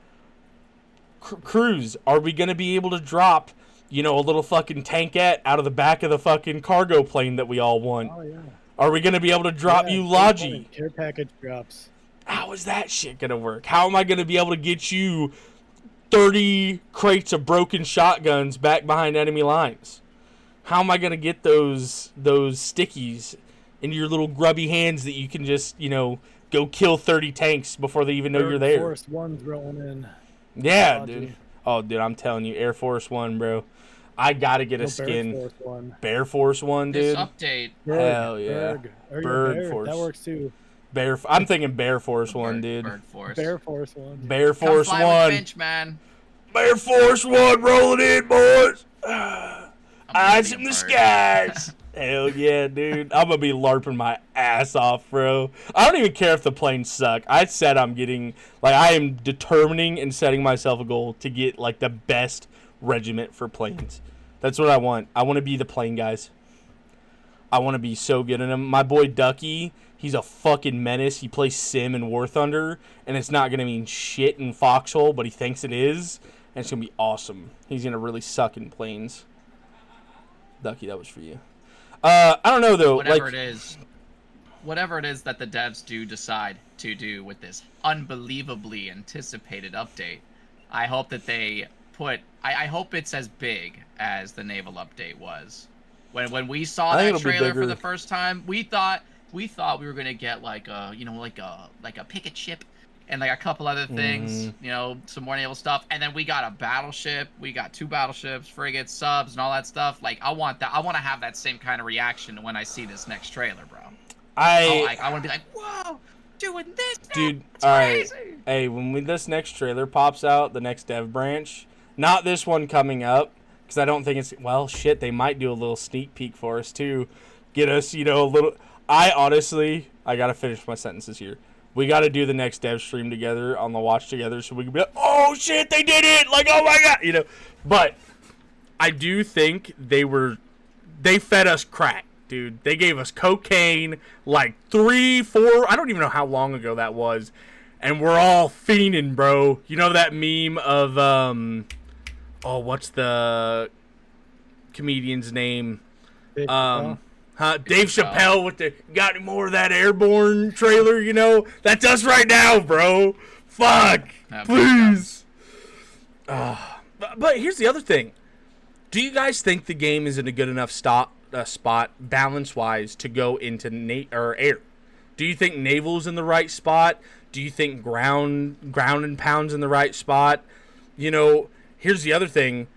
Kruuuuze, are we going to be able to drop, a little fucking tankette out of the back of the fucking cargo plane that we all want? Oh, yeah. Are we going to be able to drop you Logi? Care package drops. How is that shit going to work? How am I going to be able to get you 30 crates of broken shotguns back behind enemy lines? How am I going to get those stickies in your little grubby hands that you can just, go kill 30 tanks before they even know you're there? Air Force One's rolling in. Yeah, dude. Oh, dude, I'm telling you, Air Force One, bro. I gotta get a No, skin. Bear Force one. Bear Force one, This dude. update. Hell yeah. Berg. Or Bird Bear. Force. That works too. I'm thinking Bear Force one, dude. Bird Force. Bear Force one. Bear Come Force fly with one. Finch, man. Bear Force one, rolling in, boys. Eyes in the bird. skies. Hell yeah, dude. I'm gonna be LARPing my ass off, bro. I don't even care if the planes suck. I said I am determining and setting myself a goal to get like the best regiment for planes. That's what I want. I want to be the plane guys. I want to be so good in them. My boy Ducky, he's a fucking menace. He plays Sim in War Thunder, and it's not gonna mean shit in Foxhole, but he thinks it is, and it's gonna be awesome. He's gonna really suck in planes. Ducky, that was for you. I don't know though. Whatever it is that the devs do decide to do with this unbelievably anticipated update, I hope that they put. I hope it's as big as the naval update was. When we saw that trailer for the first time, we thought we were gonna get like a picket ship and like a couple other things, some more naval stuff, and then we got a battleship, we got 2 battleships, frigates, subs, and all that stuff. Like I want that. I want to have that same kind of reaction when I see this next trailer, bro. I want to be like, whoa, doing this, dude. All right, hey, when this next trailer pops out, the next dev branch, not this one coming up, because I don't think it's shit. They might do a little sneak peek for us too, get us, a little. I gotta finish my sentences here. We got to do the next dev stream together on the watch together so we can be like, oh, shit, they did it. Like, oh, my God. But I do think they fed us crack, dude. They gave us cocaine like 3, 4, I don't even know how long ago that was. And we're all fiending, bro. You know that meme of, what's the comedian's name? Dave Chappelle with the got any more of that Airborn trailer, That's us right now, bro. Fuck. Please. But here's the other thing. Do you guys think the game is in a good enough spot balance-wise to go into air? Do you think naval's in the right spot? Do you think ground and pound's in the right spot? Here's the other thing.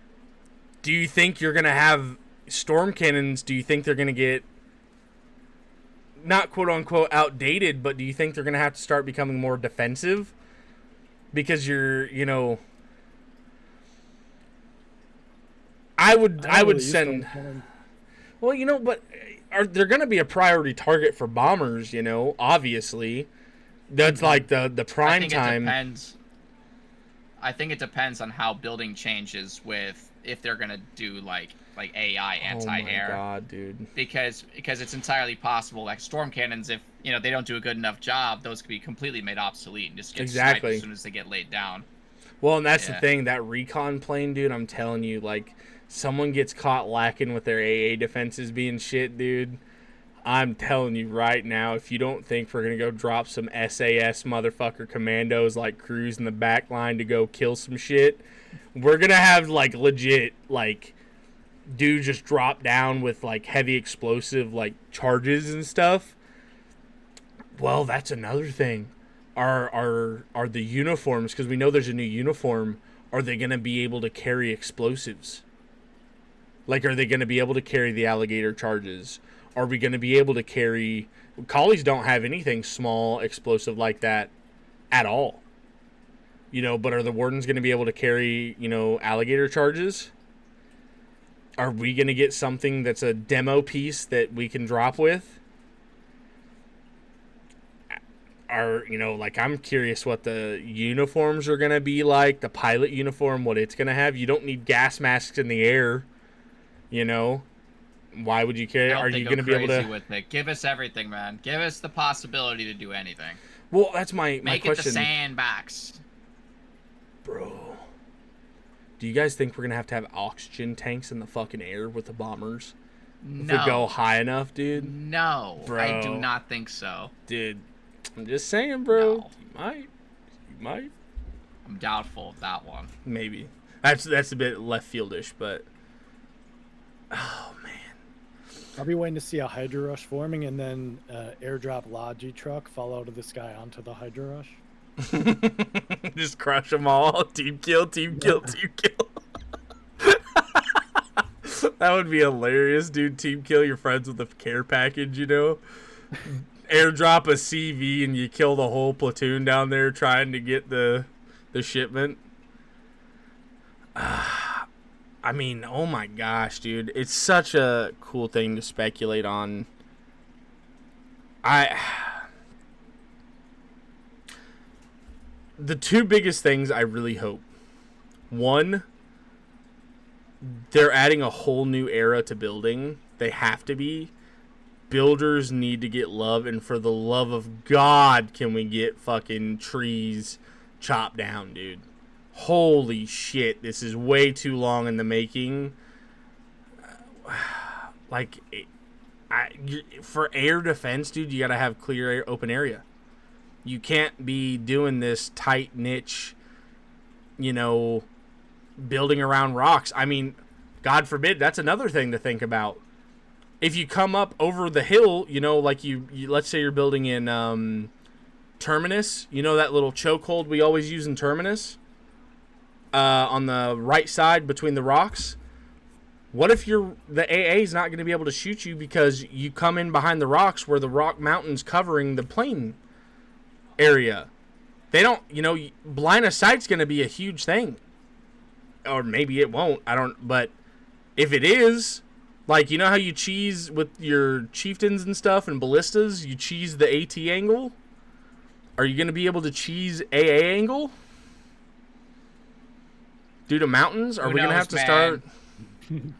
Do you think you're going to have storm cannons? Do you think they're going to get not quote-unquote outdated, but do you think they're going to have to start becoming more defensive? Because I would send... Well, but they're going to be a priority target for bombers, obviously. That's like the prime time. I think it depends on how building changes with if they're going to do like AI anti-air. Oh my God, dude. Because it's entirely possible, like storm cannons, if they don't do a good enough job, those could be completely made obsolete and just get sniped as soon as they get laid down. Well, and that's the thing, that recon plane, dude, I'm telling you, like, someone gets caught lacking with their AA defenses being shit, dude. I'm telling you right now, if you don't think we're going to go drop some SAS motherfucker commandos like Kruuuuze in the back line to go kill some shit, we're going to have, like, legit, like, dude just drop down with, like, heavy explosive, like, charges and stuff. Well, that's another thing. Are the uniforms, because we know there's a new uniform, are they going to be able to carry explosives? Like, are they going to be able to carry the alligator charges? Are we going to be able to carry... Collies don't have anything small, explosive like that at all. But are the Wardens going to be able to carry, alligator charges? Are we going to get something that's a demo piece that we can drop with? I'm curious what the uniforms are going to be like. The pilot uniform, what it's going to have. You don't need gas masks in the air, Why would you carry? Are you going to be able to? With it. Give us everything, man. Give us the possibility to do anything. Well, that's my question. Make it the sandbox. Bro. Do you guys think we're going to have oxygen tanks in the fucking air with the bombers? No. If we go high enough, dude? No. Bro. I do not think so. Dude, I'm just saying, bro. No. You might. I'm doubtful of that one. Maybe. That's a bit left fieldish, but... Oh, man. I'll be waiting to see a Hydra Rush forming and then airdrop Logi truck fall out of the sky onto the Hydra Rush. Just crush them all. Team kill, team kill, team kill. That would be hilarious, dude. Team kill your friends with a care package, you know? Airdrop a CV and you kill the whole platoon down there trying to get the shipment. I mean, oh my gosh, dude. It's such a cool thing to speculate on. The two biggest things I really hope. One, they're adding a whole new era to building. They have to be. Builders need to get love, and for the love of God, can we get fucking trees chopped down, dude? Holy shit, this is way too long in the making. Like, for air defense, dude, you gotta have clear open area. You can't be doing this tight niche, you know, building around rocks. I mean, God forbid, that's another thing to think about. If you come up over the hill, you know, like you let's say you're building in Terminus, you know that little chokehold we always use in Terminus? On the right side between the rocks? What if the AA is not going to be able to shoot you because you come in behind the rocks where the rock mountain's covering the plane area? They don't, you know, blind of sight's going to be a huge thing. Or maybe it won't. I don't, but if it is, like, you know how you cheese with your chieftains and stuff and ballistas, you cheese the AT angle? Are you going to be able to cheese AA angle? Due to mountains? Are we going to have to start?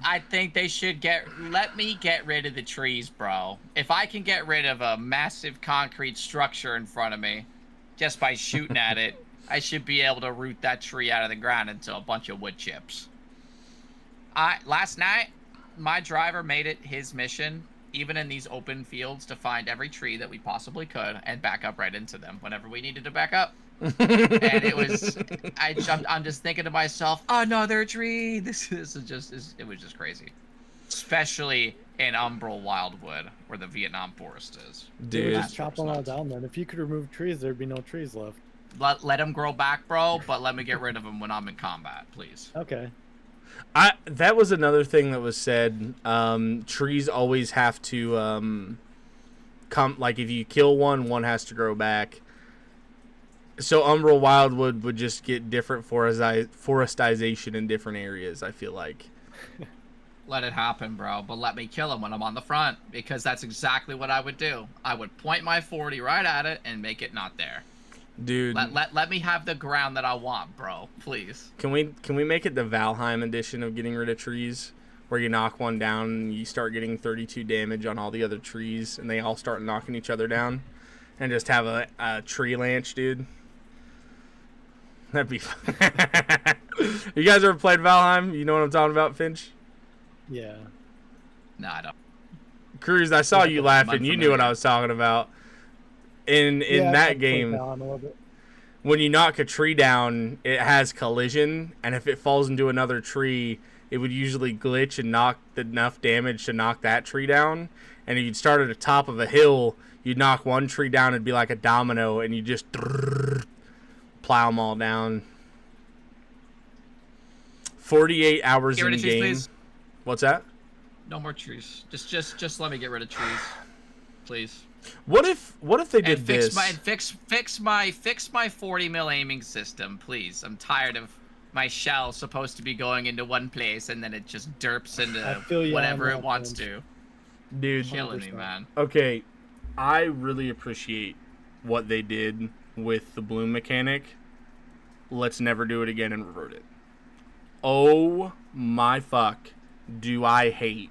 I think they should let me get rid of the trees, bro. If I can get rid of a massive concrete structure in front of me just by shooting at it, I should be able to root that tree out of the ground into a bunch of wood chips. Last night, my driver made it his mission, even in these open fields, to find every tree that we possibly could and back up right into them whenever we needed to back up. And it was, I'm just thinking to myself, another tree. It was just crazy, especially in Umbral Wildwood where the Vietnam forest is. Dude, just chop them all down. Then, if you could remove trees, there'd be no trees left. Let them grow back, bro. But let me get rid of them when I'm in combat, please. Okay. That was another thing that was said. Trees always have to come. Like if you kill one has to grow back. So Umbral Wildwood would just get different forestization in different areas, I feel like. Let it happen, bro. But let me kill him when I'm on the front, because that's exactly what I would do. I would point my 40 right at it and make it not there. Dude. Let me have the ground that I want, bro. Please. Can we make it the Valheim edition of getting rid of trees? Where you knock one down and you start getting 32 damage on all the other trees and they all start knocking each other down? And just have a tree lynch, dude? That'd be fun. You guys ever played Valheim? You know what I'm talking about, Finch? Yeah. No, I don't. Kruuuuze, I saw you laughing. You knew what I was talking about. In that game, when you knock a tree down, it has collision, and if it falls into another tree, it would usually glitch and knock enough damage to knock that tree down. And if you'd start at the top of a hill, you'd knock one tree down, it'd be like a domino, and you just plow them all down. 48 hours in trees, game. Please. What's that? No more trees. Just let me get rid of trees, please. What if they did fix this? Fix my 40 mil aiming system, please. I'm tired of my shell supposed to be going into one place and then it just derps into whatever it wants to. Dude, killing me, man. Okay, I really appreciate what they did with the bloom mechanic. Let's never do it again and revert it. Oh my fuck, do I hate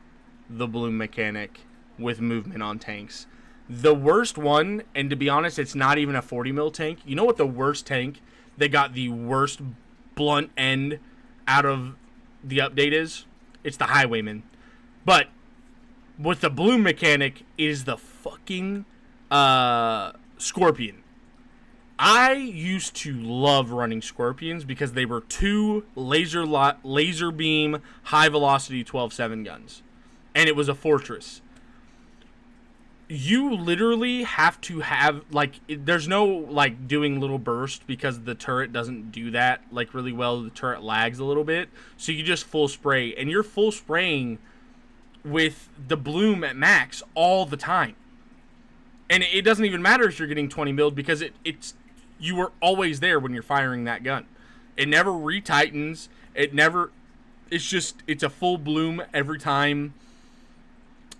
the bloom mechanic with movement on tanks. The worst one, and to be honest, it's not even a 40 mil tank. You know what the worst tank that got the worst blunt end out of the update is? It's the Highwayman. But with the bloom mechanic is the fucking Scorpion. I used to love running Scorpions because they were two laser beam high velocity 12-7 guns. And it was a fortress. You literally have to have, like, there's no, like, doing little burst because the turret doesn't do that, like, really well. The turret lags a little bit. So you just full spray. And you're full spraying with the bloom at max all the time. And it doesn't even matter if you're getting 20 mil because it's you were always there when you're firing that gun. It never retightens. It's a full bloom every time.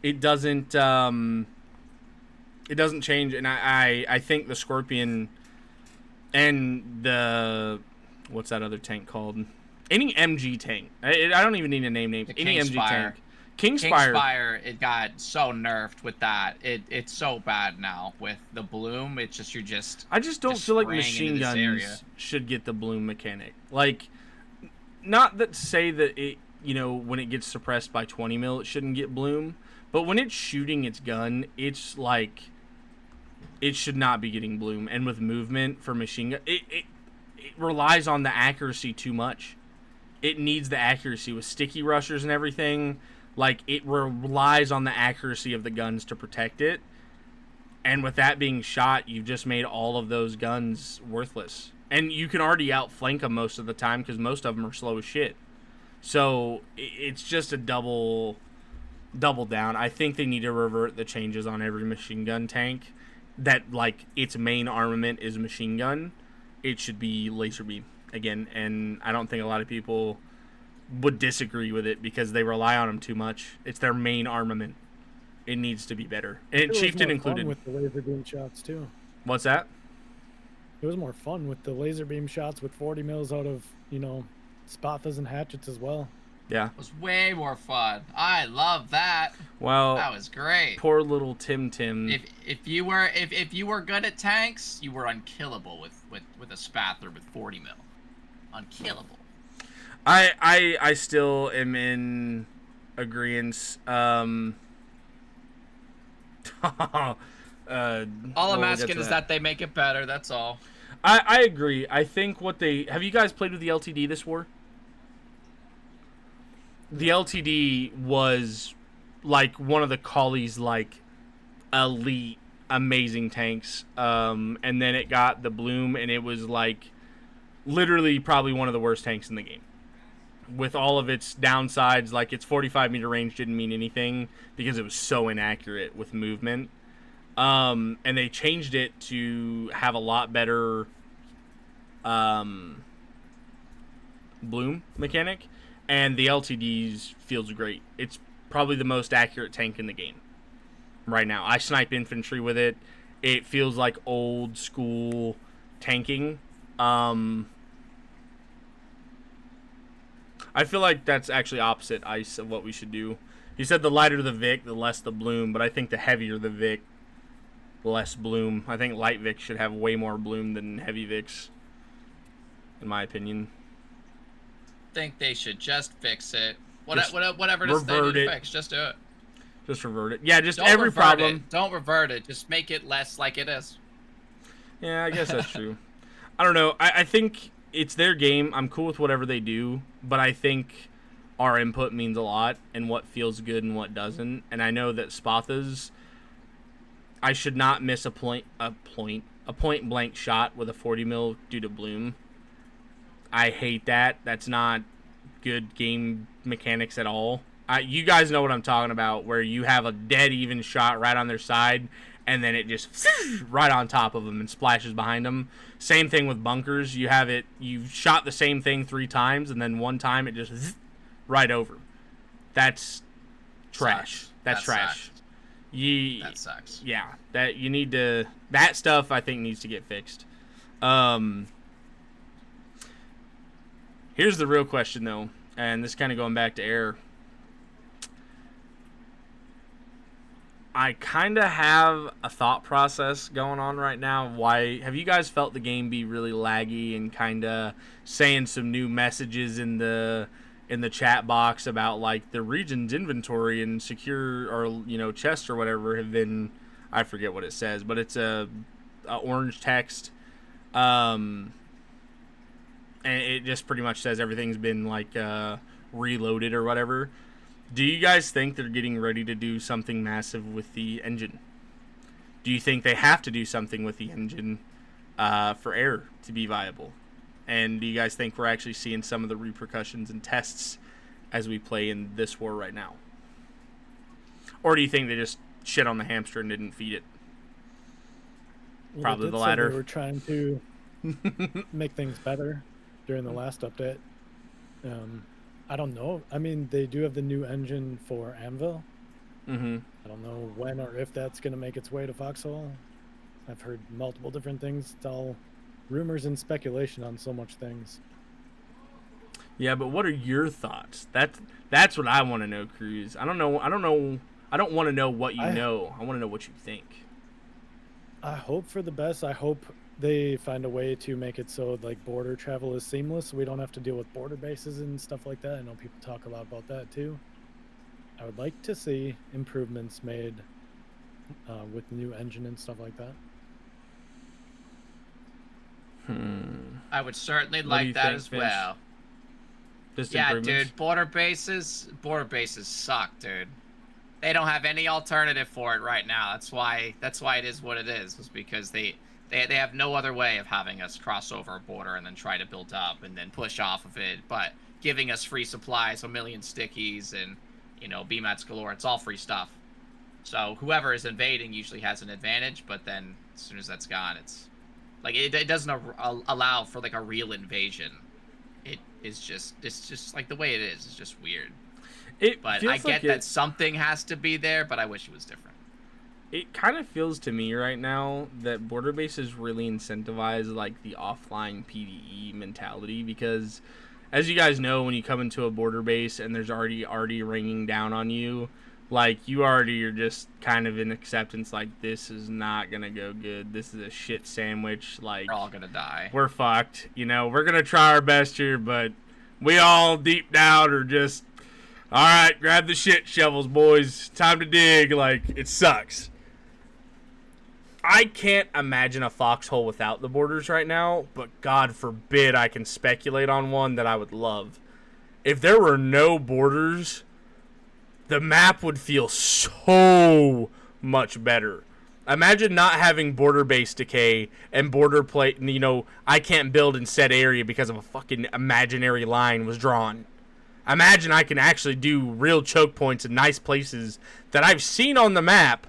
It doesn't change, and I think the Scorpion and the, what's that other tank called? Any MG tank. I don't even need to name names. Any MG tank. Kingspire, it got so nerfed with that. It's so bad now with the bloom. It's just I just don't feel like machine guns should get the bloom mechanic. Like, not that say that it, when it gets suppressed by 20 mil, it shouldn't get bloom. But when it's shooting its gun, it's like it should not be getting bloom. And with movement for machine gun, it relies on the accuracy too much. It needs the accuracy with sticky rushers and everything. Like, it relies on the accuracy of the guns to protect it. And with that being shot, you've just made all of those guns worthless. And you can already outflank them most of the time because most of them are slow as shit. So it's just a double down. I think they need to revert the changes on every machine gun tank. That, like, its main armament is machine gun. It should be laser beam again. And I don't think a lot of people would disagree with it because they rely on them too much. It's their main armament. It needs to be better. And Chieftain included. With the laser beam shots too. What's that? It was more fun with the laser beam shots with 40 mils out of, Spathas and hatchets as well. Yeah. It was way more fun. I love that. Well, that was great. Poor little Tim. If you were good at tanks, you were unkillable with a Spather with 40 mil. Unkillable. I still am in agreement. All I'm asking is that they make it better. That's all. I agree. I think have you guys played with the LTD this war? The LTD was like one of the Collie's like elite amazing tanks. And then it got the bloom and it was like literally probably one of the worst tanks in the game. With all of its downsides, like its 45-meter range didn't mean anything because it was so inaccurate with movement. And they changed it to have a lot better bloom mechanic. And the LTDs feels great. It's probably the most accurate tank in the game right now. I snipe infantry with it. It feels like old school tanking. I feel like that's actually opposite Ice of what we should do. He said the lighter the Vic, the less the bloom, but I think the heavier the Vic, the less bloom. I think light Vic should have way more bloom than heavy Vics, in my opinion. Think they should just fix it. Whatever it is they need to fix, just do it. Just revert it. Yeah, just Don't every problem. It. Don't revert it. Just make it less like it is. Yeah, I guess that's true. I don't know. I think it's their game. I'm cool with whatever they do, but I think our input means a lot and what feels good and what doesn't. And I know that Spathas, I should not miss a point blank shot with a 40 mil due to bloom. I hate that. That's not good game mechanics at all. You guys know what I'm talking about, where you have a dead even shot right on their side, and then it just right on top of them and splashes behind them. Same thing with bunkers. You've shot the same thing 3 times, and then one time it just right over. That's trash. That's trash. That sucks. Yeah, that stuff I think needs to get fixed. Here's the real question, though, and this is kind of going back to air. I kind of have a thought process going on right now. Why have you guys felt the game be really laggy and kind of saying some new messages in the chat box about like the region's inventory and secure or chest or whatever have been, I forget what it says, but it's a orange text. And it just pretty much says everything's been like reloaded or whatever. Do you guys think they're getting ready to do something massive with the engine? Do you think they have to do something with the engine for air to be viable? And do you guys think we're actually seeing some of the repercussions and tests as we play in this war right now? Or do you think they just shit on the hamster and didn't feed it? Well, Probably they the did say latter. They were trying to make things better during the last update. I don't know. I mean, they do have the new engine for Anvil. Mm-hmm. I don't know when or if that's going to make its way to Foxhole. I've heard multiple different things. It's all rumors and speculation on so much things. Yeah, but what are your thoughts? That's what I want to know, Kruuuuze. I don't know. I don't want to know what you know. I want to know what you think. I hope for the best. I hope they find a way to make it so like border travel is seamless, so we don't have to deal with border bases and stuff like that. I know people talk a lot about that too. I would like to see improvements made with the new engine and stuff like that. I would certainly like that as Finch? well. Just Yeah, improvements? dude, border bases suck, dude. They don't have any alternative for it right now. That's why it is what it is because they have no other way of having us cross over a border and then try to build up and then push off of it, but giving us free supplies, a million stickies, and, you know, BMATs galore. It's all free stuff. So whoever is invading usually has an advantage, but then as soon as that's gone, it's like it doesn't allow for like a real invasion. It's just like the way it is. It's just weird. But I get that something has to be there, but I wish it was different. It kind of feels to me right now that border bases really incentivize like the offline PvE mentality because, as you guys know, when you come into a border base and there's already raining down on you, like you already are just kind of in acceptance. Like this is not gonna go good. This is a shit sandwich. Like we're all gonna die. We're fucked. You know, we're gonna try our best here, but we all deep down are just. All right, grab the shit shovels, boys. Time to dig. Like, it sucks. I can't imagine a foxhole without the borders right now, but God forbid I can speculate on one that I would love. If there were no borders, the map would feel so much better. Imagine not having border base decay and border plate, you know, I can't build in said area because of a fucking imaginary line was drawn. Imagine I can actually do real choke points in nice places that I've seen on the map.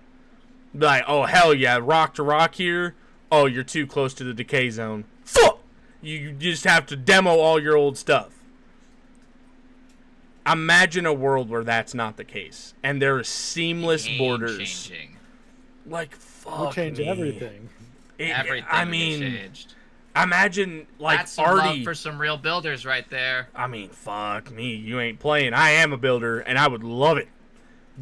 Be like, oh, hell yeah, rock to rock here. Oh, you're too close to the decay zone. Fuck! You just have to demo all your old stuff. Imagine a world where that's not the case. And there are seamless borders. Changing. Like, fuck We'll change me. everything. Everything I will mean, get changed. Imagine, like, That's some Artie. love for some real builders right there. I mean, fuck me. You ain't playing. I am a builder, and I would love it.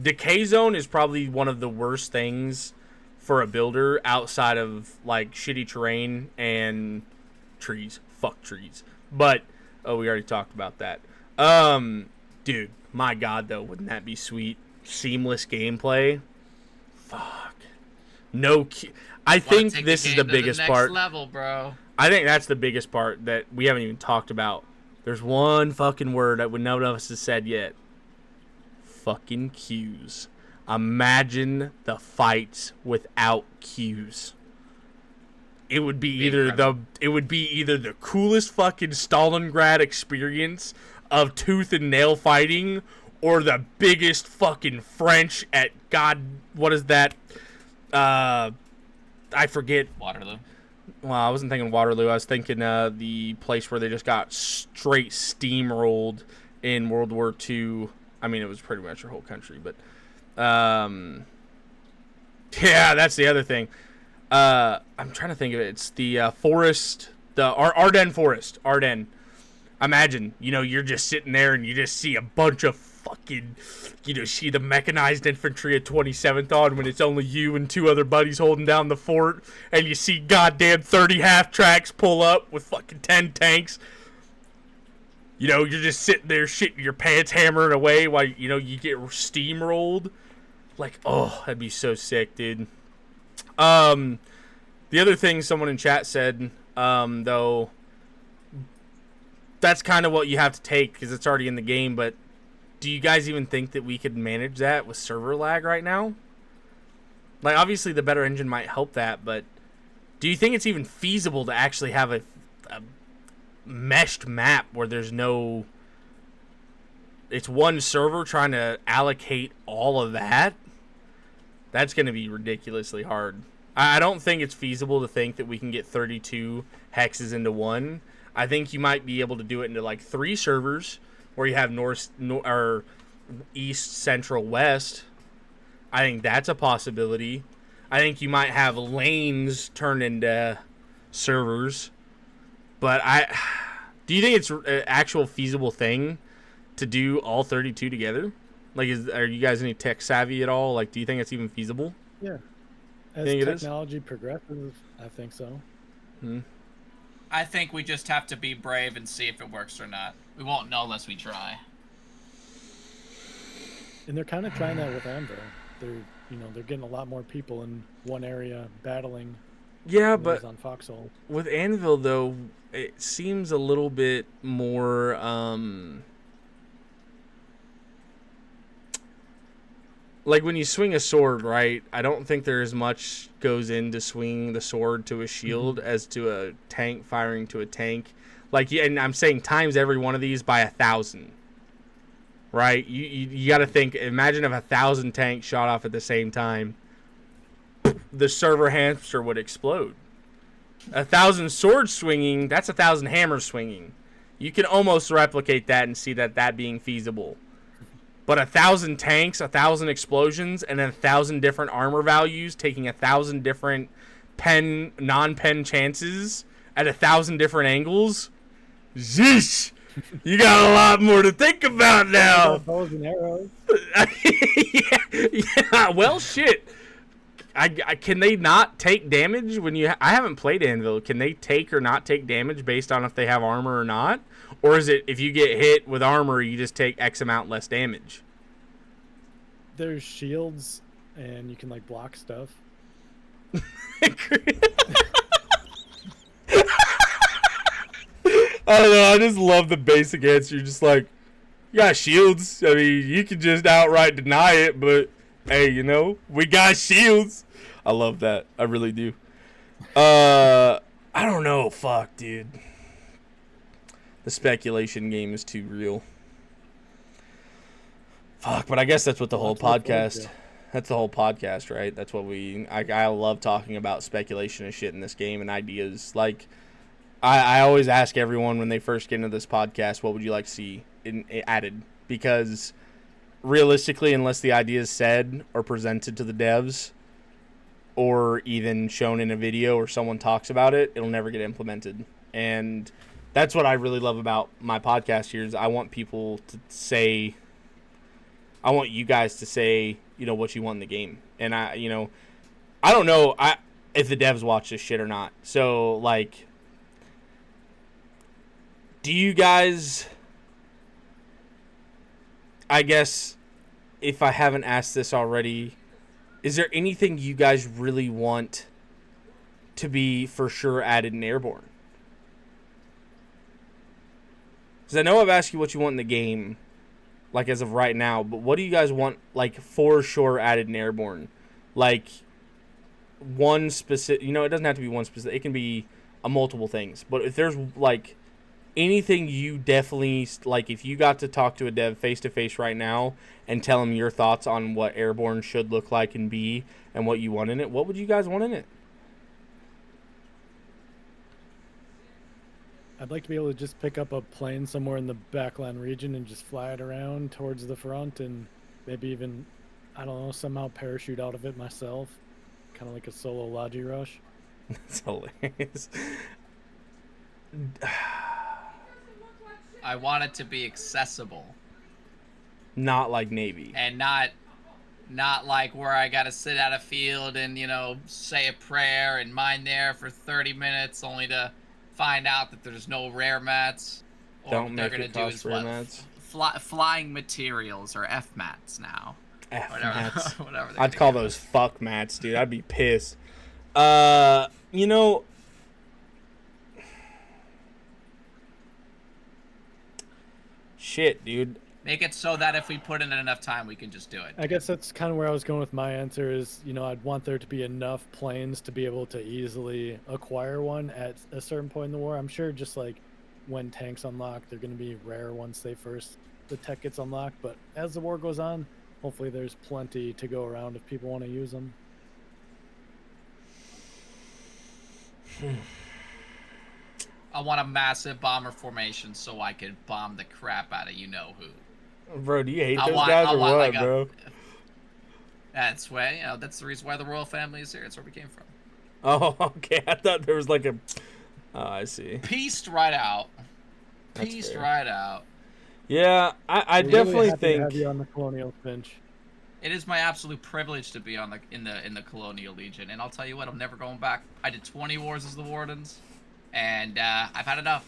Decay zone is probably one of the worst things for a builder outside of, like, shitty terrain and trees. Fuck trees. But, oh, we already talked about that. Dude, my God, though, wouldn't that be sweet? Seamless gameplay. Fuck. No. I think this is the biggest part. Level, bro. I think that's the biggest part that we haven't even talked about. There's one fucking word that none of us has said yet. Fucking queues. Imagine the fights without queues. It would be either the coolest fucking Stalingrad experience of tooth and nail fighting, or the biggest fucking French at God. What is that? I forget. Waterloo. Well, I wasn't thinking Waterloo. I was thinking the place where they just got straight steamrolled in World War II. I mean, it was pretty much their whole country, but yeah, that's the other thing. I'm trying to think of it. It's the forest, the Ardennes forest. Ardennes. Imagine, you know, you're just sitting there and you just see a bunch of fucking, you know, see the mechanized infantry at 27th on when it's only you and two other buddies holding down the fort, and you see goddamn 30 half-tracks pull up with fucking 10 tanks. You know, you're just sitting there shitting your pants, hammering away while, you know, you get steamrolled. Like, oh, that'd be so sick, dude. The other thing someone in chat said, though, that's kind of what you have to take because it's already in the game, but do you guys even think that we could manage that with server lag right now? Like, obviously the better engine might help that, but do you think it's even feasible to actually have a meshed map where there's no... It's one server trying to allocate all of that? That's going to be ridiculously hard. I don't think it's feasible to think that we can get 32 hexes into one. I think you might be able to do it into like 3 servers where you have or east, central, west. I think that's a possibility. I think you might have lanes turned into servers. But do you think it's an actual feasible thing to do all 32 together? Like, are you guys any tech savvy at all? Like, do you think it's even feasible? Yeah. As Think it is? technology progresses, I think so. I think we just have to be brave and see if it works or not. We won't know unless we try. And they're kind of trying that with Anvil. They're getting a lot more people in one area battling. Yeah, than there but is on Foxhole. with Anvil, though, it seems a little bit more... like when you swing a sword, right? I don't think there as much goes into swinging the sword to a shield as to a tank firing to a tank. Like, and I'm saying times every one of these by 1,000. Right? You got to think. Imagine if 1,000 tanks shot off at the same time. The server hamster would explode. 1,000 swords swinging. That's 1,000 hammers swinging. You can almost replicate that and see that being feasible. But 1,000 tanks, 1,000 explosions, and 1,000 different armor values, taking 1,000 different non-pen chances at 1,000 different angles. Zeesh! You got a lot more to think about now. Bows and arrows. yeah. Well, shit. Can they not take damage when you? I haven't played Anvil. Can they take or not take damage based on if they have armor or not? Or is it if you get hit with armor, you just take X amount less damage? There's shields, and you can like block stuff. I don't know. I just love the basic answer. You're just like, you got shields. I mean, you can just outright deny it, but hey, we got shields. I love that. I really do. I don't know. Fuck, dude. The speculation game is too real. Fuck, but I guess that's what the whole podcast. That's the whole podcast, right? That's what I love talking about speculation and shit in this game and ideas. Like, I always ask everyone when they first get into this podcast, what would you like to see added? Because realistically, unless the idea is said or presented to the devs or even shown in a video or someone talks about it, it'll never get implemented. And that's what I really love about my podcast here is I want people to say, I want you guys to say, what you want in the game. And I don't know if the devs watch this shit or not. So, like, do you guys, I guess, if I haven't asked this already, is there anything you guys really want to be for sure added in Airborn? Because I know I've asked you what you want in the game, like as of right now, but what do you guys want, like, for sure added in Airborn? Like, one specific, it doesn't have to be one specific, it can be multiple things. But if there's, like, anything you definitely, like, if you got to talk to a dev face-to-face right now and tell them your thoughts on what Airborn should look like and be and what you want in it, what would you guys want in it? I'd like to be able to just pick up a plane somewhere in the backland region and just fly it around towards the front and maybe even, I don't know, somehow parachute out of it myself. Kind of like a solo Logi rush. That's hilarious. I want it to be accessible. Not like Navy. And not like where I gotta sit at a field and, say a prayer and mine there for 30 minutes only to find out that there's no rare mats. Or Don't what they're make gonna it do cost is rare mats. flying materials or F mats now. F Whatever, mats. whatever I'd call those fuck mats, dude. I'd be pissed. Shit, dude. Make it so that if we put in enough time, we can just do it. I guess that's kind of where I was going with my answer is, I'd want there to be enough planes to be able to easily acquire one at a certain point in the war. I'm sure just like when tanks unlock, they're going to be rare once the tech gets unlocked. But as the war goes on, hopefully there's plenty to go around if people want to use them. I want a massive bomber formation so I could bomb the crap out of you-know-who. Bro, do you hate I those want- guys I or want, what, like, bro? That's why, that's the reason why the royal family is here. It's where we came from. Oh, okay. I thought there was like a... Oh, I see. Pieced right out. That's Pieced fair. right out. Yeah, I We're definitely really happy think... to have you on the Colonial Finch. It is my absolute privilege to be on in the Colonial Legion, and I'll tell you what, I'm never going back. I did 20 wars as the Wardens, and I've had enough.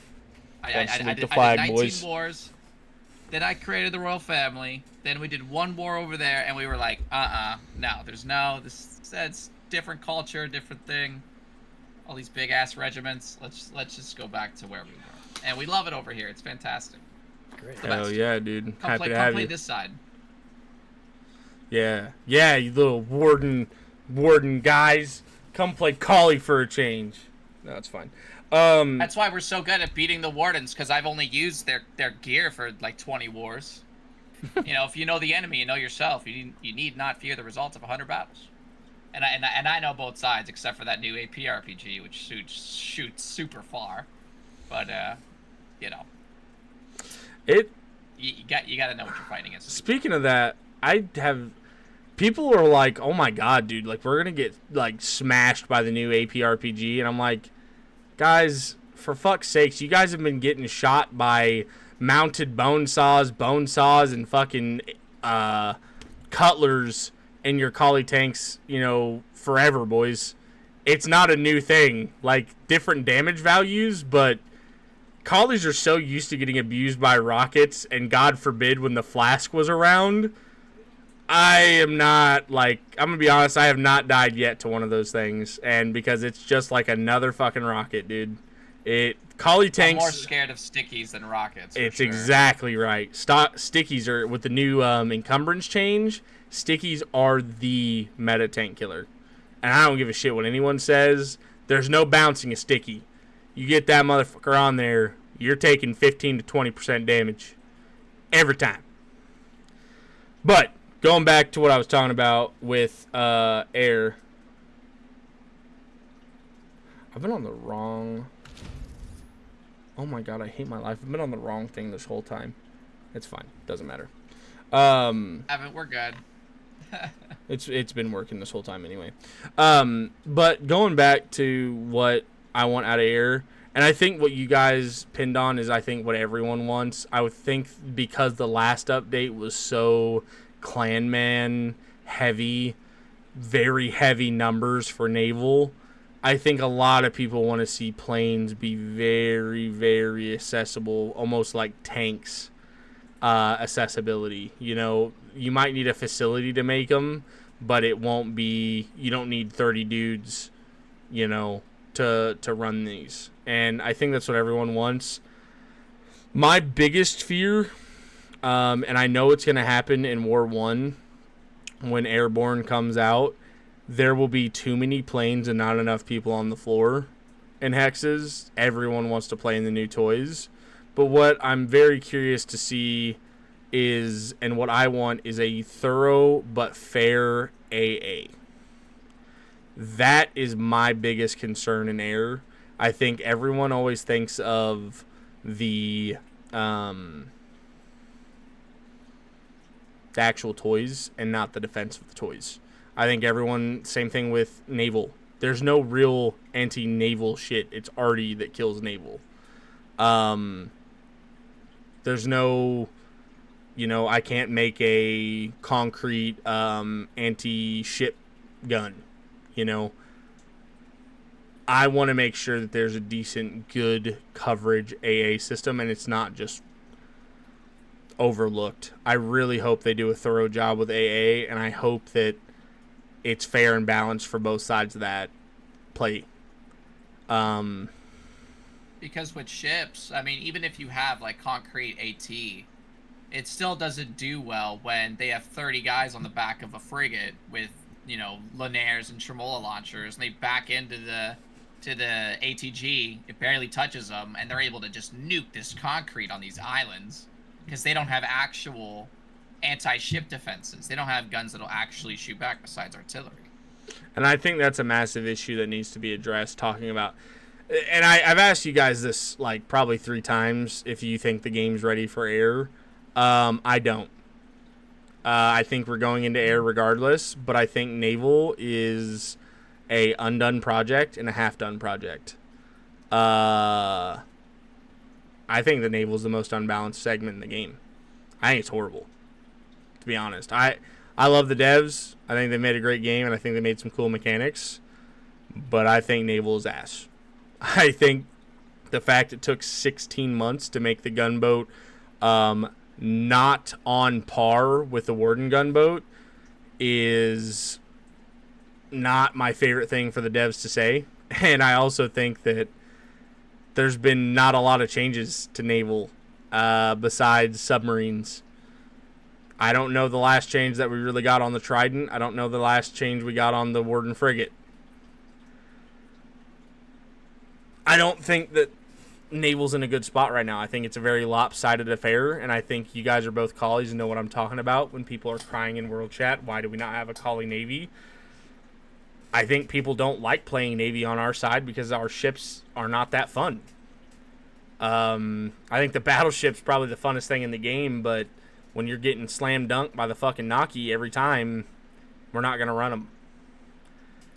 I salute the did flag, 19 boys. wars. Then I created the royal family. Then we did one war over there, and we were like, no, that's different culture, different thing. All these big ass regiments. Let's just go back to where we were, and we love it over here. It's fantastic. Great. The Hell best. yeah, dude. Happy to have you. This side. Yeah, you little warden guys. Come play Collie for a change. No, it's fine. That's why we're so good at beating the Wardens, because I've only used their gear for like 20 wars. If you know the enemy, you know yourself. You need not fear the results of 100 battles. And I know both sides, except for that new AP RPG, which shoots super far. But it. You got to know what you're fighting against. Speaking of that, people are like, "Oh my god, dude! Like we're gonna get like smashed by the new AP RPG," and I'm like, guys, for fuck's sakes, you guys have been getting shot by mounted bone saws, and fucking cutlers in your collie tanks, forever, boys. It's not a new thing. Like, different damage values, but collies are so used to getting abused by rockets, and God forbid when the flask was around, I'm gonna be honest, I have not died yet to one of those things, and because it's just like another fucking rocket, dude. Collie tanks. I'm more scared of stickies than rockets. It's sure. exactly right. Stickies are, with the new encumbrance change, stickies are the meta tank killer. And I don't give a shit what anyone says. There's no bouncing a sticky. You get that motherfucker on there, you're taking 15 to 20% damage. Every time. But, going back to what I was talking about with air. I've been on the wrong... Oh my god, I hate my life. I've been on the wrong thing this whole time. It's fine. Doesn't matter. We're good. It's been working this whole time anyway. But going back to what I want out of air, and I think what you guys pinned on is I think what everyone wants. I would think because the last update was so clanman heavy, very heavy numbers for naval, I think a lot of people want to see planes be very, very accessible, almost like tanks accessibility. You might need a facility to make them, but it won't be, you don't need 30 dudes, to run these. And I think that's what everyone wants. My biggest fear, and I know it's going to happen in War 1 when Airborn comes out, there will be too many planes and not enough people on the floor in hexes. Everyone wants to play in the new toys. But what I'm very curious to see is, and what I want, is a thorough but fair AA. That is my biggest concern in air. I think everyone always thinks of the actual toys and not the defense of the toys. I think everyone, same thing with naval. There's no real anti-naval shit. It's arty that kills naval. There's no, I can't make a concrete anti-ship gun. I want to make sure that there's a decent, good coverage AA system, and it's not just overlooked. I really hope they do a thorough job with AA, and I hope that it's fair and balanced for both sides of that play. Because with ships, I mean, even if you have like concrete AT, it still doesn't do well when they have 30 guys on the back of a frigate with, Lunaires and Tremola launchers, and they back into the ATG. It barely touches them, and they're able to just nuke this concrete on these islands because they don't have actual anti-ship defenses. They don't have guns that'll actually shoot back besides artillery. And I think that's a massive issue that needs to be addressed, talking about. And I've asked you guys this like probably 3 times if you think the game's ready for air. I don't. I think we're going into air regardless, but I think naval is a undone project and a half-done project. I think the naval is the most unbalanced segment in the game. I think it's horrible, to be honest. I love the devs. I think they made a great game, and I think they made some cool mechanics. But I think naval is ass. I think the fact it took 16 months to make the gunboat not on par with the Warden gunboat is not my favorite thing for the devs to say. And I also think that there's been not a lot of changes to naval besides submarines. I don't know the last change that we really got on the Trident. I don't know the last change we got on the Warden frigate. I don't think that naval's in a good spot right now. I think it's a very lopsided affair, and I think you guys are both collies and know what I'm talking about when people are crying in World Chat, why do we not have a collie Navy? I think people don't like playing Navy on our side because our ships are not that fun. I think the battleship's probably the funnest thing in the game, but when you're getting slam dunked by the fucking Naki every time, we're not going to run them.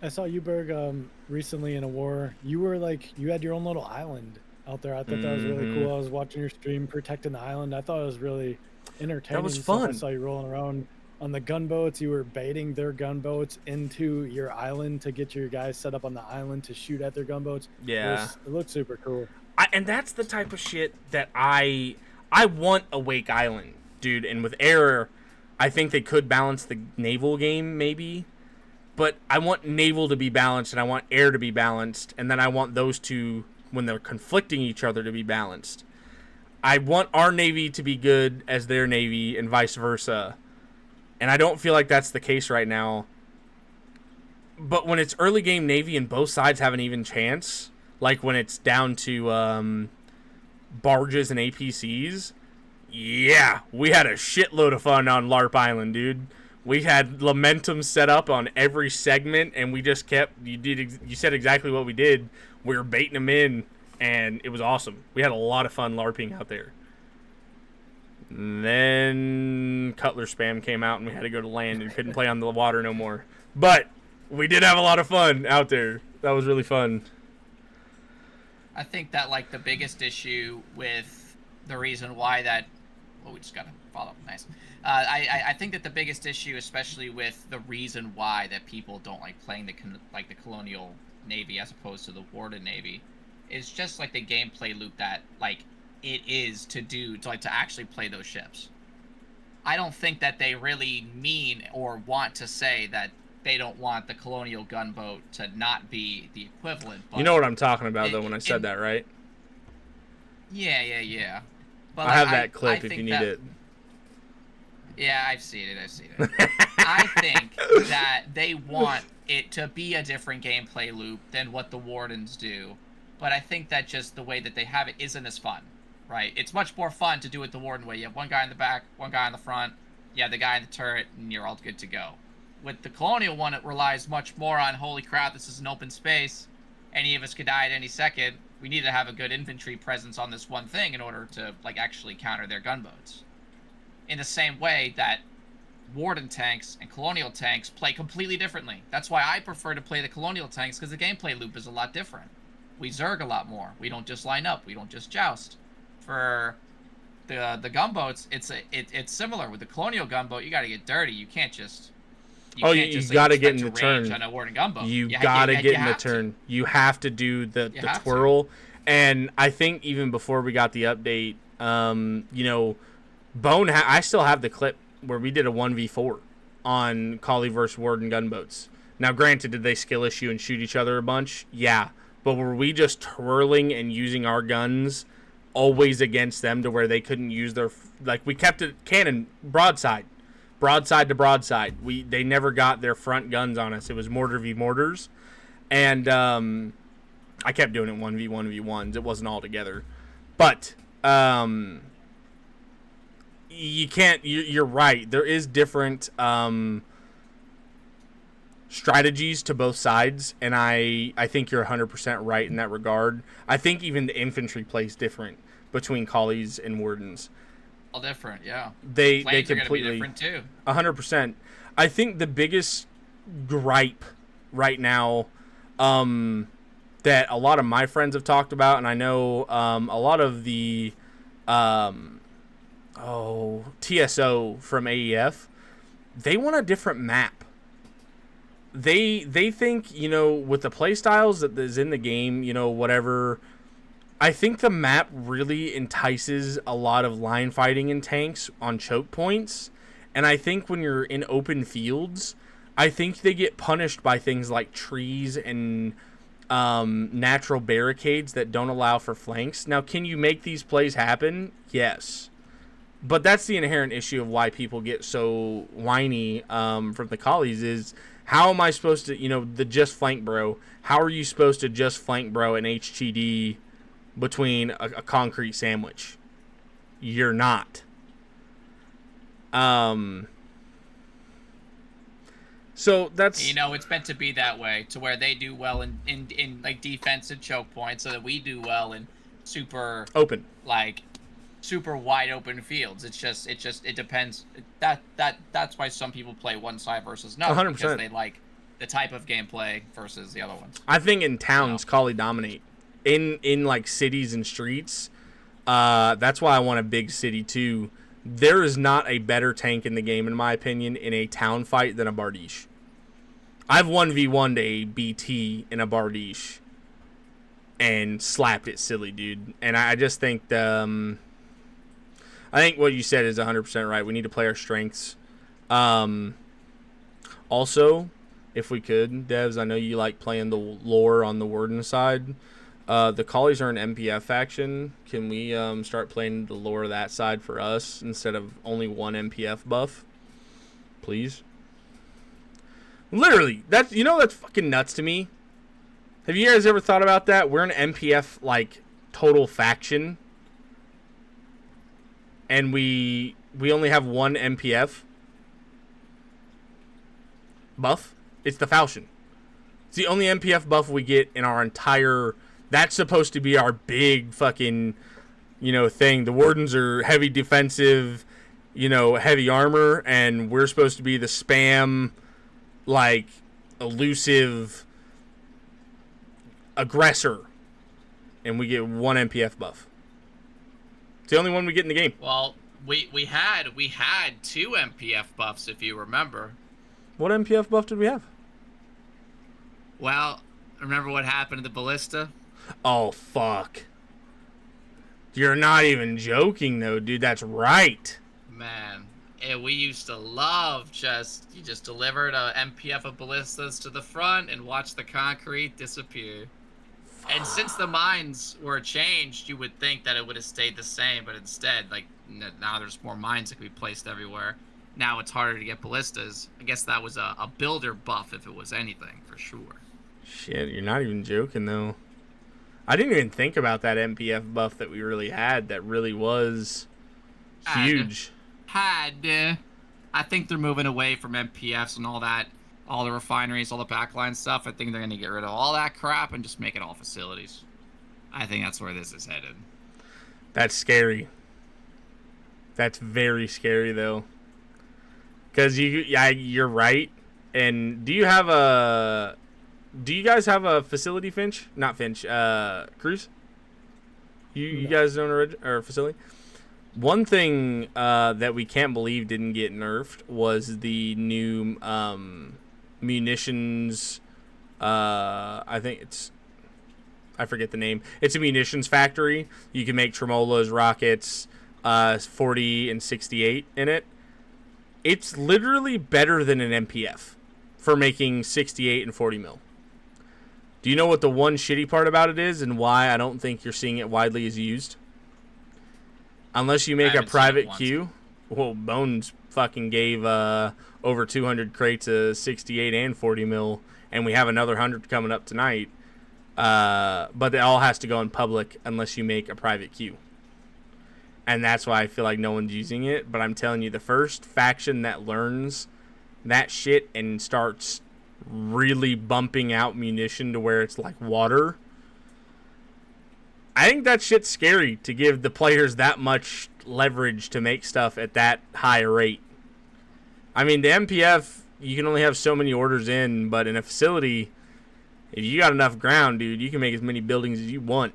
I saw you, Berg, recently in a war. You were like, you had your own little island out there. I thought that was really cool. I was watching your stream protecting the island. I thought it was really entertaining. That was fun. I saw you rolling around on the gunboats. You were baiting their gunboats into your island to get your guys set up on the island to shoot at their gunboats. Yeah. It looked super cool. And that's the type of shit that I want a Wake Island, dude. And with air, I think they could balance the naval game maybe. But I want naval to be balanced and I want air to be balanced. And then I want those two, when they're conflicting each other, to be balanced. I want our Navy to be good as their Navy and vice versa. And I don't feel like that's the case right now. But when it's early game Navy and both sides have an even chance, like when it's down to barges and APCs, yeah, we had a shitload of fun on LARP Island, dude. We had Lamentum set up on every segment, and we just kept. You said exactly what we did. We were baiting them in, and it was awesome. We had a lot of fun LARPing out there. And then Cutler spam came out, and we had to go to land and couldn't play on the water no more. But we did have a lot of fun out there. That was really fun. I think that like the biggest issue with the reason why that. Well, we just gotta follow up. Nice. I think that the biggest issue, especially with the reason why that people don't like playing the colonial navy as opposed to the Warden navy, is just like the gameplay loop that like it is to actually play those ships. I don't think that they really mean or want to say that they don't want the colonial gunboat to not be the equivalent. But you know what I'm talking about though when I said that, right? Yeah. But I have that clip if you need it. Yeah, I've seen it. I think that they want it to be a different gameplay loop than what the Wardens do. But I think that just the way that they have it isn't as fun, right? It's much more fun to do it the Warden way. You have one guy in the back, one guy in the front, you have the guy in the turret, and you're all good to go. With the Colonial one, it relies much more on, holy crap, this is an open space. Any of us could die at any second. We need to have a good infantry presence on this one thing in order to like actually counter their gunboats. In the same way that Warden tanks and Colonial tanks play completely differently. That's why I prefer to play the Colonial tanks, because the gameplay loop is a lot different. We zerg a lot more. We don't just line up. We don't just joust. For the gunboats, it's similar. With the Colonial gunboat, you got to get dirty. You can't just. You got to get in the turn. On a Warden gunboat. You got to get in the turn. You have to do the twirl. And I think even before we got the update, I still have the clip where we did a 1v4 on Collie vs. Warden gunboats. Now, granted, did they skill issue and shoot each other a bunch? Yeah. But were we just twirling and using our guns always against them to where they couldn't use their... Like, we kept it cannon broadside. Broadside to broadside. They never got their front guns on us. It was mortar v mortars. And I kept doing it 1v1v1s. It wasn't all together. But... you can't. You're right. There is different strategies to both sides, and I think you're 100% right in that regard. I think even the infantry plays different between collies and wardens. All different, yeah. They Flames completely are gonna be different too. 100%. I think the biggest gripe right now that a lot of my friends have talked about, and I know a lot of the TSO from AEF, they want a different map. They think, with the play styles that is in the game, whatever. I think the map really entices a lot of line fighting and tanks on choke points. And I think when you're in open fields, I think they get punished by things like trees and natural barricades that don't allow for flanks. Now, can you make these plays happen? Yes. But that's the inherent issue of why people get so whiny from the collies is, how am I supposed to, the just flank bro, how are you supposed to just flank bro an HTD between a concrete sandwich? You're not. So that's... it's meant to be that way, to where they do well in like defensive choke points, so that we do well in super open, like super wide open fields. It depends. That's why some people play one side versus another, 100%. because they like the type of gameplay versus the other ones. I think in towns, collie dominate. In like cities and streets, that's why I want a big city too. There is not a better tank in the game, in my opinion, in a town fight than a Bardiche. I've 1v1'd a BT in a Bardiche and slapped it silly, dude. And I just think I think what you said is 100% right. We need to play our strengths. Also, if we could, Devs, I know you like playing the lore on the Warden side. The collies are an MPF faction. Can we start playing the lore of that side for us instead of only one MPF buff? Please. Literally, that's fucking nuts to me. Have you guys ever thought about that? We're an MPF like total faction, and we only have one MPF buff. It's the Falchion. It's the only MPF buff we get in our entire... That's supposed to be our big fucking, thing. The Wardens are heavy defensive, heavy armor, and we're supposed to be the spam, like, elusive aggressor. And we get one MPF buff. It's the only one we get in the game. Well, we had 2 MPF buffs, if you remember. What MPF buff did we have? Well, remember what happened to the Ballista? Oh, fuck. You're not even joking, though, dude. That's right. Man, we used to love you just delivered a MPF of ballistas to the front and watch the concrete disappear. Fuck. And since the mines were changed, you would think that it would have stayed the same, but instead, like, now there's more mines that can be placed everywhere. Now it's harder to get ballistas. I guess that was a builder buff, if it was anything, for sure. Shit, you're not even joking, though. I didn't even think about that MPF buff that we really had that really was huge. I think they're moving away from MPFs and all that, all the refineries, all the backline stuff. I think they're going to get rid of all that crap and just make it all facilities. I think that's where this is headed. That's scary. That's very scary, though. Because you're right. And do you guys have a facility, Finch? Not Finch, Kruuuuze? You guys own a facility? One thing that we can't believe didn't get nerfed was the new munitions. I forget the name. It's a munitions factory. You can make tremolos, rockets, 40 and 68 in it. It's literally better than an MPF for making 68 and 40 mil. Do you know what the one shitty part about it is and why I don't think you're seeing it widely as used? Unless you make a private queue. Well, Bones fucking gave over 200 crates of 68 and 40 mil, and we have another 100 coming up tonight. But it all has to go in public unless you make a private queue. and that's why I feel like no one's using it. But I'm telling you, the first faction that learns that shit and starts really bumping out munition to where it's like water, I think that shit's scary to give the players that much leverage to make stuff at that high rate. I mean, the MPF, you can only have so many orders in, but in a facility, if you got enough ground, dude, you can make as many buildings as you want.